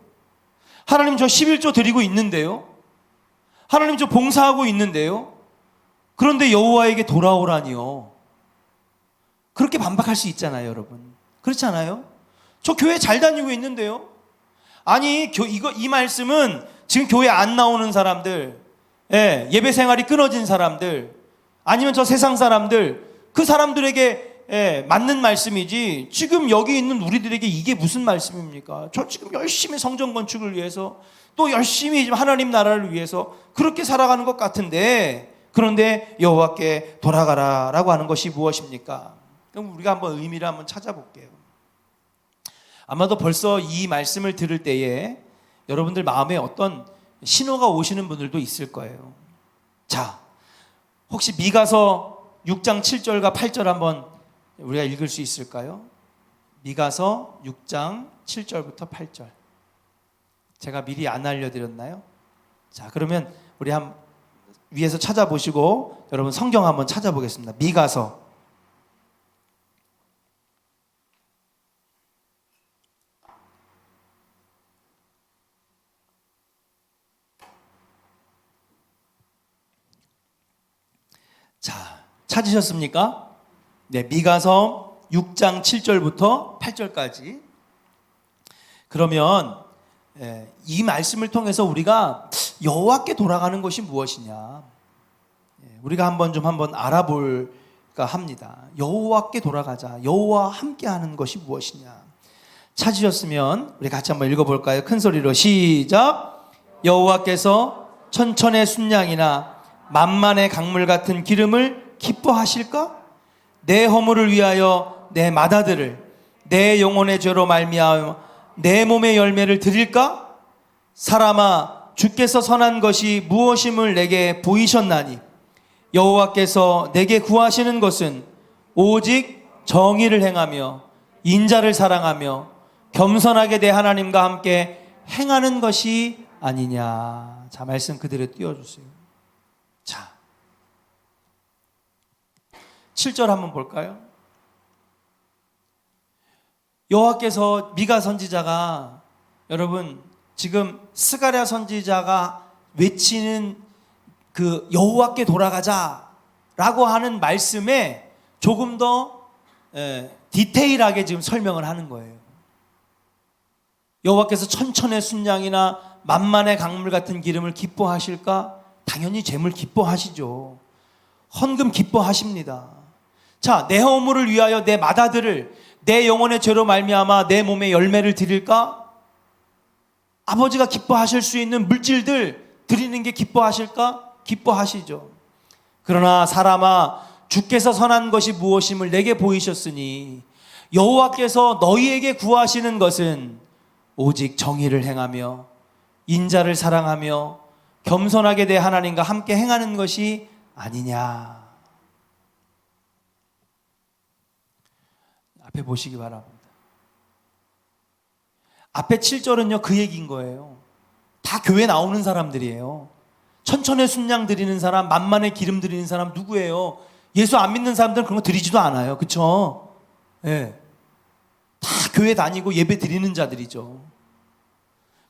하나님, 저 11조 드리고 있는데요. 하나님, 저 봉사하고 있는데요. 그런데 여호와에게 돌아오라니요. 그렇게 반박할 수 있잖아요, 여러분. 그렇지 않아요? 저 교회 잘 다니고 있는데요. 아니, 이 말씀은 지금 교회 안 나오는 사람들, 예배 생활이 끊어진 사람들, 아니면 저 세상 사람들, 그 사람들에게 맞는 말씀이지 지금 여기 있는 우리들에게 이게 무슨 말씀입니까? 저 지금 열심히 성전 건축을 위해서 또 열심히 하나님 나라를 위해서 그렇게 살아가는 것 같은데 그런데 여호와께 돌아가라라고 하는 것이 무엇입니까? 그럼 우리가 한번 의미를 한번 찾아볼게요. 아마도 벌써 이 말씀을 들을 때에 여러분들 마음에 어떤 신호가 오시는 분들도 있을 거예요. 자, 혹시 미가서 6장 7절과 8절 한번 우리가 읽을 수 있을까요? 미가서 6장 7절부터 8절. 제가 미리 안 알려드렸나요? 자, 그러면 우리 위에서 찾아보시고 여러분 성경 한번 찾아보겠습니다. 미가서 자, 찾으셨습니까? 네, 미가서 6장 7절부터 8절까지. 그러면 이 말씀을 통해서 우리가 여호와께 돌아가는 것이 무엇이냐? 우리가 한번 알아볼까 합니다. 여호와께 돌아가자. 여호와와 함께하는 것이 무엇이냐? 찾으셨으면 우리 같이 한번 읽어볼까요? 큰 소리로 시작. 여호와께서 천천의 순양이나 만만의 강물 같은 기름을 기뻐하실까? 내 허물을 위하여 내 맏아들을 내 영혼의 죄로 말미암아 내 몸의 열매를 드릴까? 사람아, 주께서 선한 것이 무엇임을 내게 보이셨나니 여호와께서 내게 구하시는 것은 오직 정의를 행하며 인자를 사랑하며 겸손하게 내 하나님과 함께 행하는 것이 아니냐. 자, 말씀 그대로 띄워주세요. 자, 7절 한번 볼까요? 여호와께서 미가 선지자가 여러분 지금 스가랴 선지자가 외치는 그 여호와께 돌아가자라고 하는 말씀에 조금 더 디테일하게 지금 설명을 하는 거예요. 여호와께서 천천의 순양이나 만만의 강물 같은 기름을 기뻐하실까? 당연히 재물 기뻐하시죠. 헌금 기뻐하십니다. 자, 내 허물을 위하여 내 맏아들을 내 영혼의 죄로 말미암아 내 몸에 열매를 드릴까? 아버지가 기뻐하실 수 있는 물질들 드리는 게 기뻐하실까? 기뻐하시죠. 그러나 사람아, 주께서 선한 것이 무엇임을 내게 보이셨으니 여호와께서 너희에게 구하시는 것은 오직 정의를 행하며 인자를 사랑하며 겸손하게 내 하나님과 함께 행하는 것이 아니냐. 앞에 보시기 바랍니다. 앞에 7절은요 그 얘기인 거예요. 다 교회 나오는 사람들이에요. 천천의 순양 드리는 사람, 만만의 기름 드리는 사람 누구예요? 예수 안 믿는 사람들은 그런 거 드리지도 않아요. 그렇죠? 예. 다 교회 다니고 예배 드리는 자들이죠.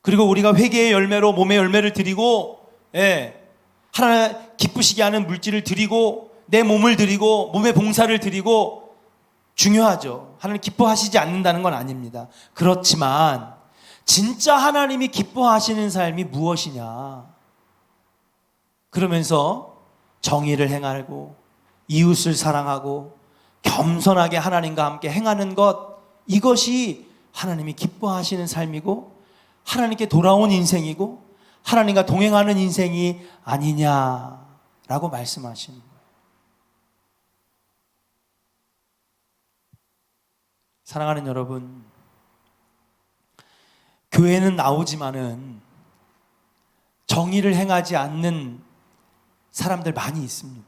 그리고 우리가 회개의 열매로 몸의 열매를 드리고, 예, 하나님 기쁘시게 하는 물질을 드리고 내 몸을 드리고 몸의 봉사를 드리고 중요하죠. 하나님 기뻐하시지 않는다는 건 아닙니다. 그렇지만 진짜 하나님이 기뻐하시는 삶이 무엇이냐? 그러면서 정의를 행하고 이웃을 사랑하고 겸손하게 하나님과 함께 행하는 것, 이것이 하나님이 기뻐하시는 삶이고 하나님께 돌아온 인생이고 하나님과 동행하는 인생이 아니냐라고 말씀하시는 거예요. 사랑하는 여러분, 교회는 나오지만은 정의를 행하지 않는 사람들 많이 있습니다.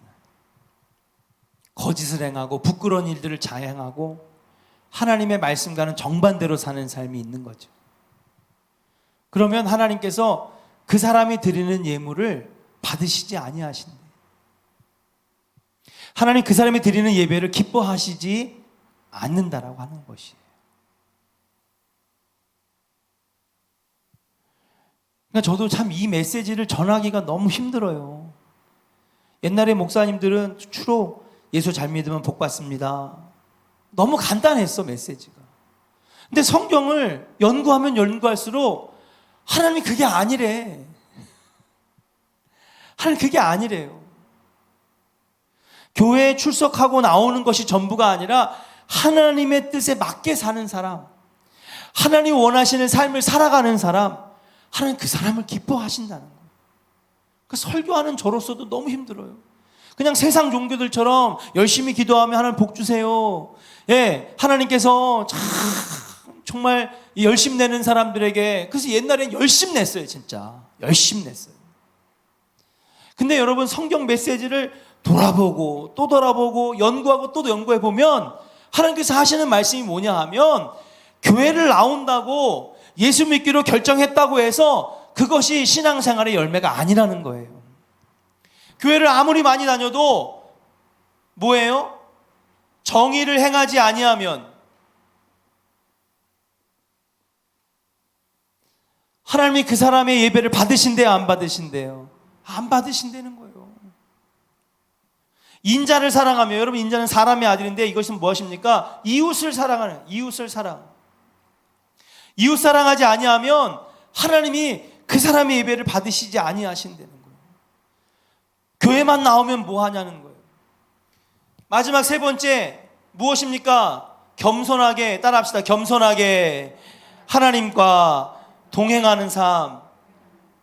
거짓을 행하고 부끄러운 일들을 자행하고 하나님의 말씀과는 정반대로 사는 삶이 있는 거죠. 그러면 하나님께서 그 사람이 드리는 예물을 받으시지 아니하신대. 하나님 그 사람이 드리는 예배를 기뻐하시지 않는다라고 하는 것이에요. 그러니까 저도 참 이 메시지를 전하기가 너무 힘들어요. 옛날에 목사님들은 주로 예수 잘 믿으면 복 받습니다. 너무 간단했어, 메시지가. 근데 성경을 연구하면 연구할수록 하나님이 그게 아니래. 하나님 그게 아니래요. 교회에 출석하고 나오는 것이 전부가 아니라 하나님의 뜻에 맞게 사는 사람, 하나님 원하시는 삶을 살아가는 사람, 하나님 그 사람을 기뻐하신다는 거예요. 그 설교하는 저로서도 너무 힘들어요. 그냥 세상 종교들처럼 열심히 기도하면 하나님 복 주세요. 예, 하나님께서 참 정말 열심 내는 사람들에게, 그래서 옛날엔 열심 냈어요. 진짜 열심 냈어요. 근데 여러분 성경 메시지를 돌아보고 또 돌아보고 연구하고 또 연구해 보면 하나님께서 하시는 말씀이 뭐냐 하면, 교회를 나온다고 예수 믿기로 결정했다고 해서 그것이 신앙생활의 열매가 아니라는 거예요. 교회를 아무리 많이 다녀도 뭐예요? 정의를 행하지 아니하면 하나님이 그 사람의 예배를 받으신대요, 안 받으신대요? 안 받으신다는 거예요. 인자를 사랑하며, 여러분 인자는 사람의 아들인데 이것은 무엇입니까? 이웃을 사랑하는, 이웃을 사랑. 이웃 사랑하지 아니하면 하나님이 그 사람의 예배를 받으시지 아니하신다는 거예요. 교회만 나오면 뭐 하냐는 거예요. 마지막 세 번째 무엇입니까? 겸손하게, 따라합시다. 겸손하게 하나님과 동행하는 삶.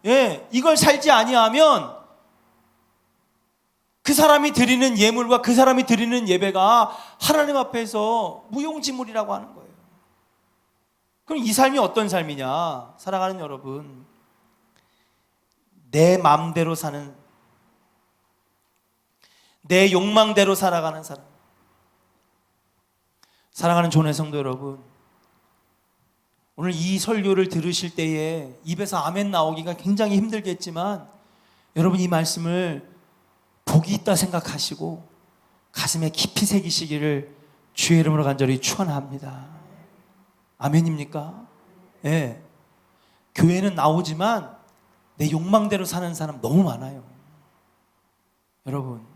예, 이걸 살지 아니하면 그 사람이 드리는 예물과 그 사람이 드리는 예배가 하나님 앞에서 무용지물이라고 하는 거예요. 그럼 이 삶이 어떤 삶이냐? 사랑하는 여러분, 내 마음대로 사는, 내 욕망대로 살아가는 사람. 사랑하는 존의 성도 여러분, 오늘 이 설교를 들으실 때에 입에서 아멘 나오기가 굉장히 힘들겠지만 여러분 이 말씀을 복이 있다 생각하시고 가슴에 깊이 새기시기를 주의 이름으로 간절히 축원합니다. 아멘입니까? 예. 교회는 나오지만 내 욕망대로 사는 사람 너무 많아요. 여러분,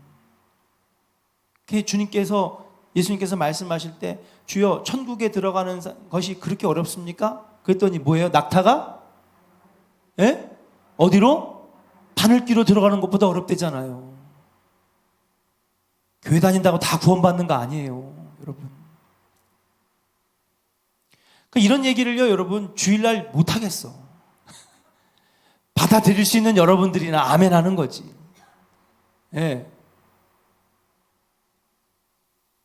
주님께서, 예수님께서 말씀하실 때 주여 천국에 들어가는 것이 그렇게 어렵습니까? 그랬더니 뭐예요? 낙타가? 예? 어디로? 바늘귀로 들어가는 것보다 어렵대잖아요. 교회 다닌다고 다 구원받는 거 아니에요, 여러분. 이런 얘기를요, 여러분 주일날 못하겠어. 받아들일 수 있는 여러분들이나 아멘 하는 거지. 예.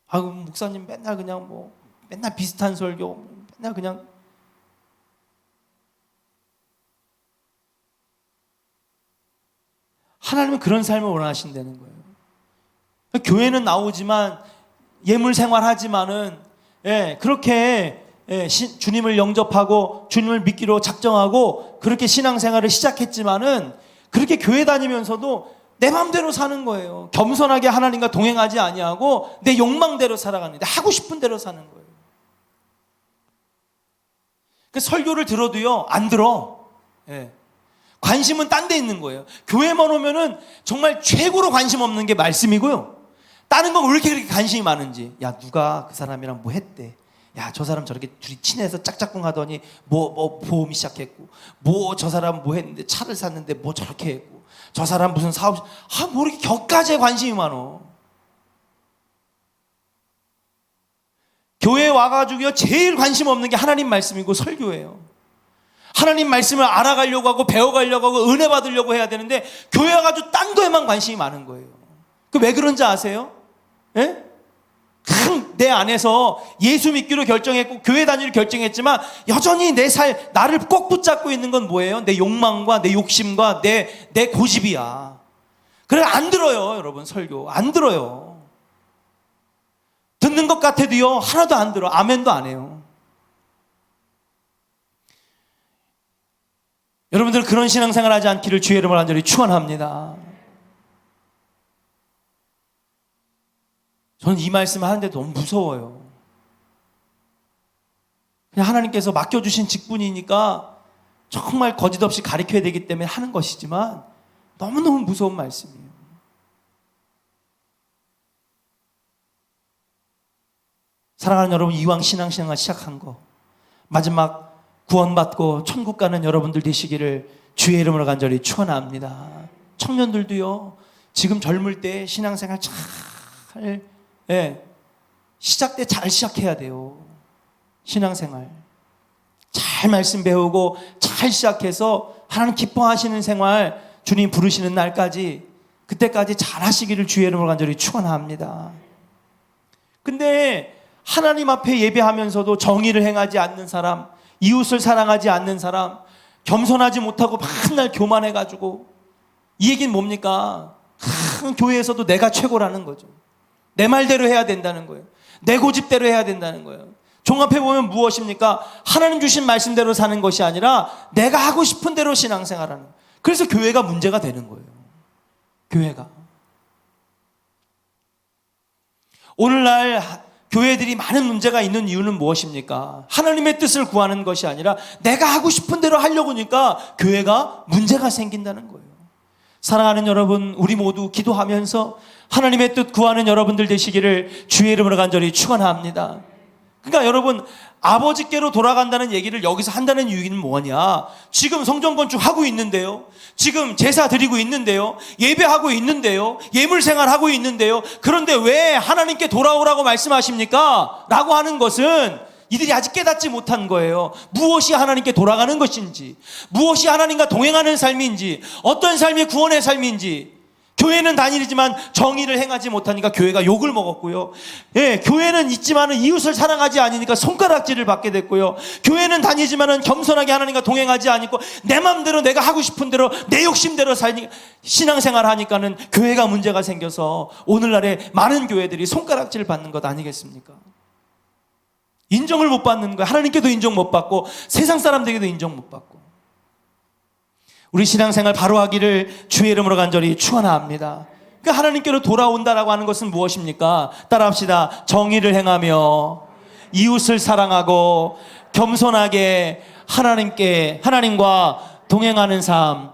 아이고 목사님 맨날 그냥 맨날 비슷한 설교, 맨날 그냥. 하나님은 그런 삶을 원하신다는 거예요. 교회는 나오지만 예물 생활하지만은 그렇게 주님을 영접하고 주님을 믿기로 작정하고 그렇게 신앙생활을 시작했지만은 그렇게 교회 다니면서도 내 마음대로 사는 거예요. 겸손하게 하나님과 동행하지 아니하고 내 욕망대로 살아가는데 하고 싶은 대로 사는 거예요. 그 설교를 들어도요 안 들어. 관심은 딴 데 있는 거예요. 교회만 오면은 정말 최고로 관심 없는 게 말씀이고요. 다른 건 왜 이렇게 그렇게 관심이 많은지. 야 누가 그 사람이랑 뭐 했대. 야 저 사람 저렇게 둘이 친해서 짝짝꿍 하더니 뭐 보험이 시작했고 뭐 저 사람 뭐 했는데 차를 샀는데 뭐 저렇게 했고 저 사람 무슨 사업 뭐 이렇게 격가지에 관심이 많어. 교회에 와가지고요 제일 관심 없는 게 하나님 말씀이고 설교예요. 하나님 말씀을 알아가려고 하고 배워가려고 하고 은혜 받으려고 해야 되는데 교회 와가지고 딴 거에만 관심이 많은 거예요. 그 왜 그런지 아세요? 내 안에서 예수 믿기로 결정했고 교회 다니기로 결정했지만 여전히 나를 꼭 붙잡고 있는 건 뭐예요? 내 욕망과 내 욕심과 내 고집이야. 그래 안 들어요 여러분. 설교 안 들어요. 듣는 것 같아도요 하나도 안 들어. 아멘도 안 해요. 여러분들 그런 신앙생활 하지 않기를 주의 이름으로 간절히 축원합니다. 저는 이 말씀을 하는데 너무 무서워요. 그냥 하나님께서 맡겨주신 직분이니까 정말 거짓 없이 가르쳐야 되기 때문에 하는 것이지만 너무너무 무서운 말씀이에요. 사랑하는 여러분, 이왕 신앙생활 시작한 거 마지막 구원받고 천국 가는 여러분들 되시기를 주의 이름으로 간절히 축원합니다. 청년들도요 지금 젊을 때 신앙생활 시작 때 잘 시작해야 돼요. 신앙생활 잘 말씀 배우고 잘 시작해서 하나님 기뻐하시는 생활 주님 부르시는 날까지 그때까지 잘 하시기를 주의 이름으로 간절히 축원합니다. 근데 하나님 앞에 예배하면서도 정의를 행하지 않는 사람, 이웃을 사랑하지 않는 사람, 겸손하지 못하고 맨날 교만해가지고 이 얘기는 뭡니까? 교회에서도 내가 최고라는 거죠. 내 말대로 해야 된다는 거예요. 내 고집대로 해야 된다는 거예요. 종합해보면 무엇입니까? 하나님 주신 말씀대로 사는 것이 아니라 내가 하고 싶은 대로 신앙생활하는 거예요. 그래서 교회가 문제가 되는 거예요. 교회가. 오늘날 교회들이 많은 문제가 있는 이유는 무엇입니까? 하나님의 뜻을 구하는 것이 아니라 내가 하고 싶은 대로 하려고 하니까 교회가 문제가 생긴다는 거예요. 사랑하는 여러분, 우리 모두 기도하면서 하나님의 뜻 구하는 여러분들 되시기를 주의 이름으로 간절히 축원합니다. 그러니까 여러분, 아버지께로 돌아간다는 얘기를 여기서 한다는 이유는 뭐냐? 지금 성전 건축하고 있는데요, 지금 제사 드리고 있는데요, 예배하고 있는데요, 예물 생활하고 있는데요, 그런데 왜 하나님께 돌아오라고 말씀하십니까? 라고 하는 것은 이들이 아직 깨닫지 못한 거예요. 무엇이 하나님께 돌아가는 것인지, 무엇이 하나님과 동행하는 삶인지, 어떤 삶이 구원의 삶인지. 교회는 다니지만 정의를 행하지 못하니까 교회가 욕을 먹었고요. 교회는 있지만은 이웃을 사랑하지 않으니까 손가락질을 받게 됐고요. 교회는 다니지만은 겸손하게 하나님과 동행하지 않고 내 마음대로 내가 하고 싶은 대로 내 욕심대로 신앙생활 하니까는 교회가 문제가 생겨서 오늘날에 많은 교회들이 손가락질을 받는 것 아니겠습니까? 인정을 못 받는 거예요. 하나님께도 인정 못 받고 세상 사람들에게도 인정 못 받고. 우리 신앙생활 바로 하기를 주의 이름으로 간절히 축원합니다. 그러니까 하나님께로 돌아온다라고 하는 것은 무엇입니까? 따라합시다. 정의를 행하며 이웃을 사랑하고 겸손하게 하나님과 동행하는 삶.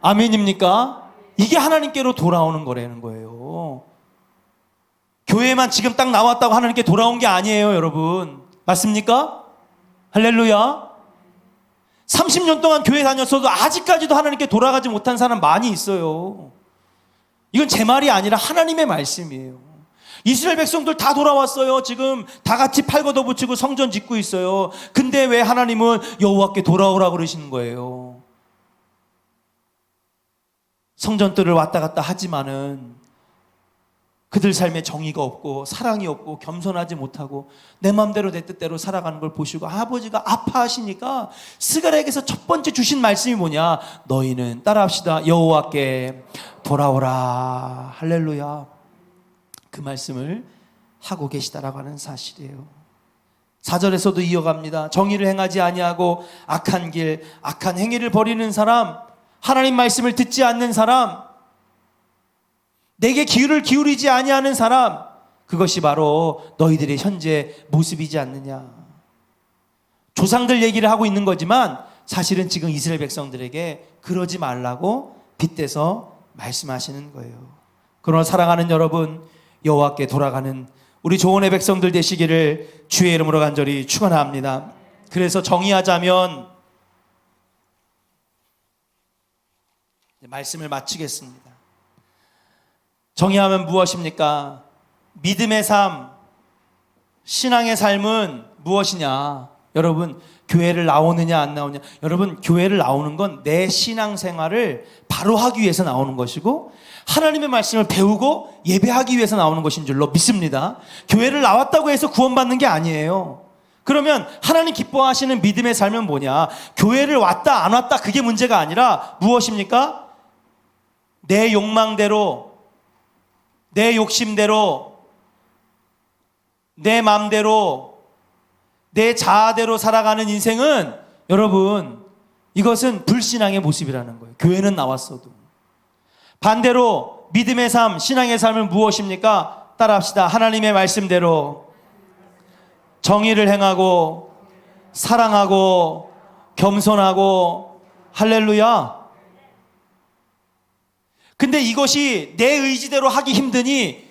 아멘입니까? 이게 하나님께로 돌아오는 거라는 거예요. 교회만 지금 딱 나왔다고 하나님께 돌아온 게 아니에요, 여러분. 맞습니까? 할렐루야. 30년 동안 교회 다녔어도 아직까지도 하나님께 돌아가지 못한 사람 많이 있어요. 이건 제 말이 아니라 하나님의 말씀이에요. 이스라엘 백성들 다 돌아왔어요. 지금 다 같이 팔 걷어붙이고 성전 짓고 있어요. 근데 왜 하나님은 여호와께 돌아오라고 그러시는 거예요? 성전들을 왔다 갔다 하지만은 그들 삶에 정의가 없고 사랑이 없고 겸손하지 못하고 내 마음대로 내 뜻대로 살아가는 걸 보시고 아버지가 아파하시니까 스가랴에게서 첫 번째 주신 말씀이 뭐냐? 너희는 따라합시다. 여호와께 돌아오라. 할렐루야. 그 말씀을 하고 계시다라고 하는 사실이에요. 4절에서도 이어갑니다. 정의를 행하지 아니하고 악한 길, 악한 행위를 벌이는 사람, 하나님 말씀을 듣지 않는 사람, 내게 귀를 기울이지 아니하는 사람, 그것이 바로 너희들의 현재 모습이지 않느냐. 조상들 얘기를 하고 있는 거지만 사실은 지금 이스라엘 백성들에게 그러지 말라고 빗대서 말씀하시는 거예요. 그러나 사랑하는 여러분, 여호와께 돌아가는 우리 조언의 백성들 되시기를 주의 이름으로 간절히 축원합니다. 그래서 정의하자면 말씀을 마치겠습니다. 정의하면 무엇입니까? 믿음의 삶, 신앙의 삶은 무엇이냐? 여러분, 교회를 나오느냐 안 나오느냐? 여러분, 교회를 나오는 건 내 신앙생활을 바로 하기 위해서 나오는 것이고 하나님의 말씀을 배우고 예배하기 위해서 나오는 것인 줄로 믿습니다. 교회를 나왔다고 해서 구원받는 게 아니에요. 그러면 하나님 기뻐하시는 믿음의 삶은 뭐냐? 교회를 왔다 안 왔다 그게 문제가 아니라 무엇입니까? 내 욕망대로, 내 욕심대로, 내 마음대로, 내 자아대로 살아가는 인생은 여러분, 이것은 불신앙의 모습이라는 거예요. 교회는 나왔어도. 반대로 믿음의 삶, 신앙의 삶은 무엇입니까? 따라합시다. 하나님의 말씀대로 정의를 행하고 사랑하고 겸손하고 할렐루야. 근데 이것이 내 의지대로 하기 힘드니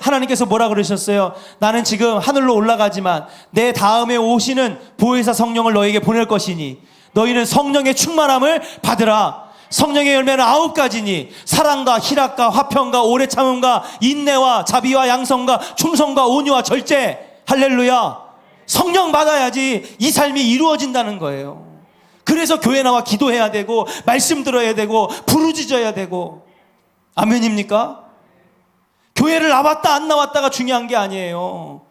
하나님께서 뭐라 그러셨어요? 나는 지금 하늘로 올라가지만 내 다음에 오시는 보혜사 성령을 너에게 보낼 것이니 너희는 성령의 충만함을 받으라. 성령의 열매는 9가지니 사랑과 희락과 화평과 오래 참음과 인내와 자비와 양성과 충성과 온유와 절제. 할렐루야. 성령 받아야지 이 삶이 이루어진다는 거예요. 그래서 교회 나와 기도해야 되고 말씀 들어야 되고 부르짖어야 되고. 아멘입니까? 교회를 나왔다 안 나왔다가 중요한 게 아니에요.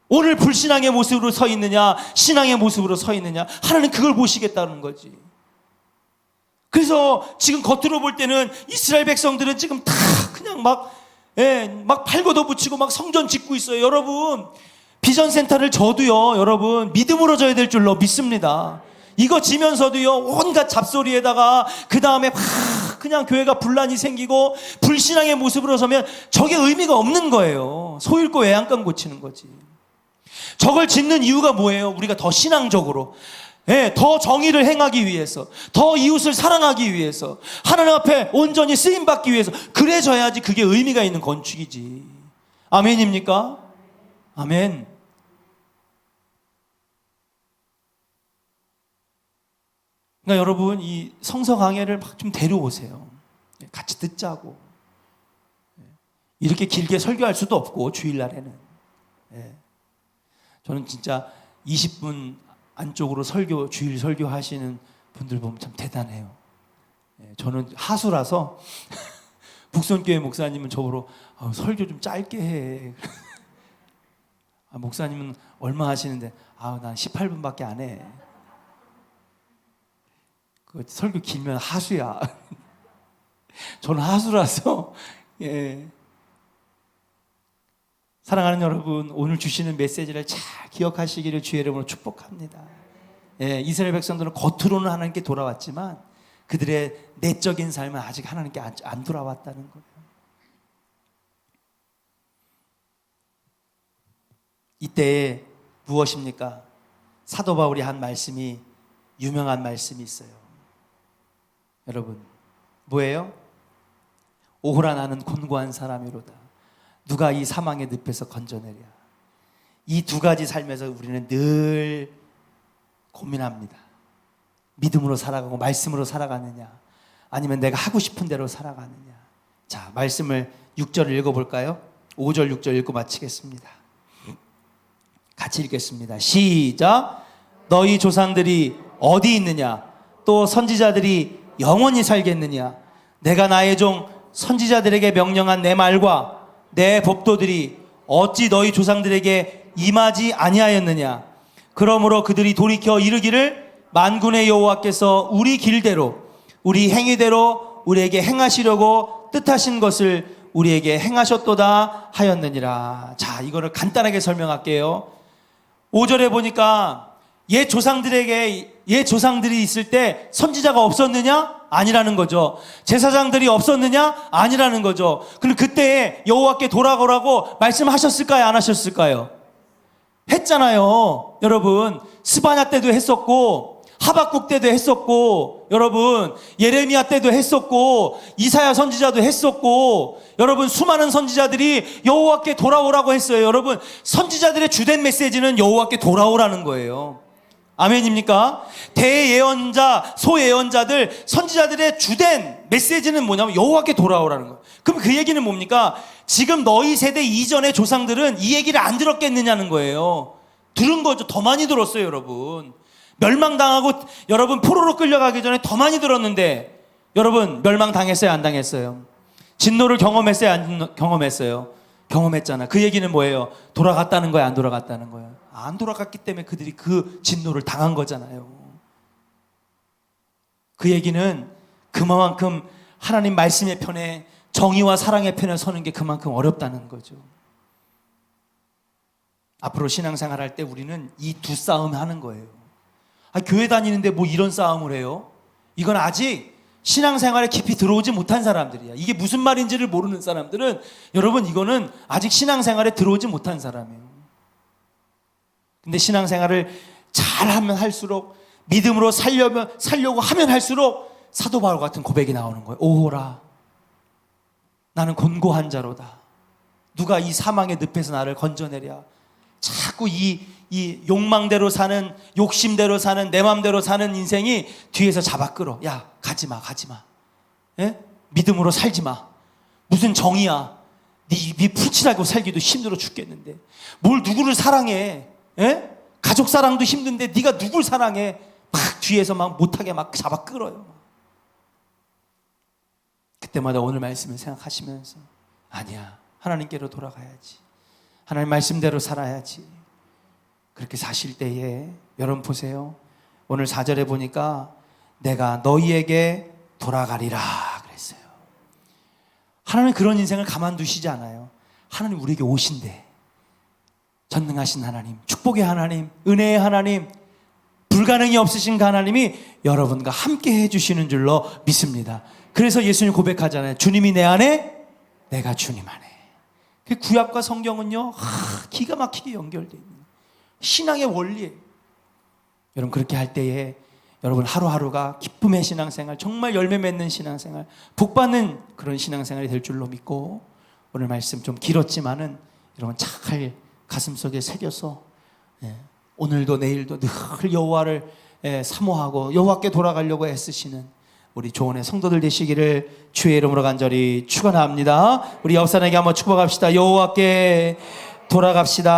오늘 불신앙의 모습으로 서 있느냐 신앙의 모습으로 서 있느냐 하나님 그걸 보시겠다는 거지. 그래서 지금 겉으로 볼 때는 이스라엘 백성들은 지금 다 그냥 막 팔고도 붙이고 막 성전 짓고 있어요. 여러분 비전센터를 져도요 여러분 믿음으로 져야 될 줄로 믿습니다. 이거 지면서도요 온갖 잡소리에다가 그 다음에 막 그냥 교회가 분란이 생기고 불신앙의 모습으로 서면 저게 의미가 없는 거예요. 소 잃고 외양간 고치는 거지. 저걸 짓는 이유가 뭐예요? 우리가 더 신앙적으로 더 정의를 행하기 위해서, 더 이웃을 사랑하기 위해서, 하나님 앞에 온전히 쓰임받기 위해서. 그래져야지 그게 의미가 있는 건축이지. 아멘입니까? 아멘. 그러니까 여러분 이 성서 강해를 막 좀 데려오세요. 같이 듣자고. 이렇게 길게 설교할 수도 없고 주일날에는. 저는 진짜 20분 안쪽으로 주일 설교하시는 분들 보면 참 대단해요. 저는 하수라서 북선교회 목사님은 저보러 설교 좀 짧게 해. 목사님은 얼마 하시는데 난 18분밖에 안 해. 그 설교 길면 하수야. 저는 하수라서. 사랑하는 여러분, 오늘 주시는 메시지를 잘 기억하시기를 주의 이름으로 축복합니다. 이스라엘 백성들은 겉으로는 하나님께 돌아왔지만 그들의 내적인 삶은 아직 하나님께 안 돌아왔다는 거예요. 이때에 무엇입니까? 사도 바울이 한 말씀이 유명한 말씀이 있어요. 여러분 뭐예요? 오호라 나는 곤고한 사람이로다. 누가 이 사망의 늪에서 건져내랴. 이 두 가지 삶에서 우리는 늘 고민합니다. 믿음으로 살아가고 말씀으로 살아가느냐 아니면 내가 하고 싶은 대로 살아가느냐. 자, 말씀을 6절을 읽어볼까요? 5절 6절 읽고 마치겠습니다. 같이 읽겠습니다. 시작. 너희 조상들이 어디 있느냐? 또 선지자들이 영원히 살겠느냐? 내가 나의 종 선지자들에게 명령한 내 말과 내 법도들이 어찌 너희 조상들에게 임하지 아니하였느냐. 그러므로 그들이 돌이켜 이르기를 만군의 여호와께서 우리 길대로 우리 행위대로 우리에게 행하시려고 뜻하신 것을 우리에게 행하셨도다 하였느니라. 자, 이거를 간단하게 설명할게요. 5절에 보니까 옛 조상들이 있을 때 선지자가 없었느냐? 아니라는 거죠. 제사장들이 없었느냐? 아니라는 거죠. 그럼 그때 여호와께 돌아오라고 말씀하셨을까요? 안 하셨을까요? 했잖아요. 여러분, 스바냐 때도 했었고 하박국 때도 했었고, 여러분 예레미야 때도 했었고, 이사야 선지자도 했었고, 여러분 수많은 선지자들이 여호와께 돌아오라고 했어요. 여러분, 선지자들의 주된 메시지는 여호와께 돌아오라는 거예요. 아멘입니까? 대예언자, 소예언자들, 선지자들의 주된 메시지는 뭐냐면 여호와께 돌아오라는 거예요. 그럼 그 얘기는 뭡니까? 지금 너희 세대 이전의 조상들은 이 얘기를 안 들었겠느냐는 거예요. 들은 거죠. 더 많이 들었어요, 여러분. 멸망당하고 여러분 포로로 끌려가기 전에 더 많이 들었는데, 여러분 멸망당했어요, 안 당했어요? 진노를 경험했어요, 안 경험했어요? 경험했잖아. 그 얘기는 뭐예요? 돌아갔다는 거야, 안 돌아갔다는 거야? 안 돌아갔기 때문에 그들이 그 진노를 당한 거잖아요. 그 얘기는 그만큼 하나님 말씀의 편에, 정의와 사랑의 편에 서는 게 그만큼 어렵다는 거죠. 앞으로 신앙생활 할 때 우리는 이 두 싸움 하는 거예요. 교회 다니는데 뭐 이런 싸움을 해요? 이건 아직 신앙생활에 깊이 들어오지 못한 사람들이야. 이게 무슨 말인지를 모르는 사람들은, 여러분 이거는 아직 신앙생활에 들어오지 못한 사람이에요. 근데 신앙생활을 잘하면 할수록, 믿음으로 살려고 하면 할수록 사도 바울 같은 고백이 나오는 거예요. 오호라, 나는 곤고한 자로다. 누가 이 사망의 늪에서 나를 건져내랴. 자꾸 이 욕망대로 사는, 욕심대로 사는, 내 맘대로 사는 인생이 뒤에서 잡아 끌어. 야, 가지마. 예? 믿음으로 살지마. 무슨 정의야. 네 입이 풀칠하고 살기도 힘들어 죽겠는데 뭘 누구를 사랑해. 예? 가족 사랑도 힘든데 네가 누굴 사랑해. 막 뒤에서 막 못하게 막 잡아 끌어요. 그때마다 오늘 말씀을 생각하시면서, 아니야, 하나님께로 돌아가야지, 하나님 말씀대로 살아야지. 그렇게 사실 때에 여러분 보세요. 오늘 4절에 보니까 내가 너희에게 돌아가리라 그랬어요. 하나님 그런 인생을 가만두시지 않아요. 하나님 우리에게 오신대. 전능하신 하나님, 축복의 하나님, 은혜의 하나님, 불가능이 없으신 그 하나님이 여러분과 함께 해주시는 줄로 믿습니다. 그래서 예수님 고백하잖아요. 주님이 내 안에, 내가 주님 안에. 그 구약과 성경은요, 기가 막히게 연결되어 있는 신앙의 원리예요. 여러분 그렇게 할 때에 여러분 하루하루가 기쁨의 신앙생활, 정말 열매 맺는 신앙생활, 복받는 그런 신앙생활이 될 줄로 믿고, 오늘 말씀 좀 길었지만은 여러분 잘 가슴속에 새겨서 오늘도 내일도 늘 여호와를 사모하고 여호와께 돌아가려고 애쓰시는 우리 조원의 성도들 되시기를 주의 이름으로 간절히 축원합니다. 우리 옆 사람에게 한번 축복합시다. 여호와께 돌아갑시다.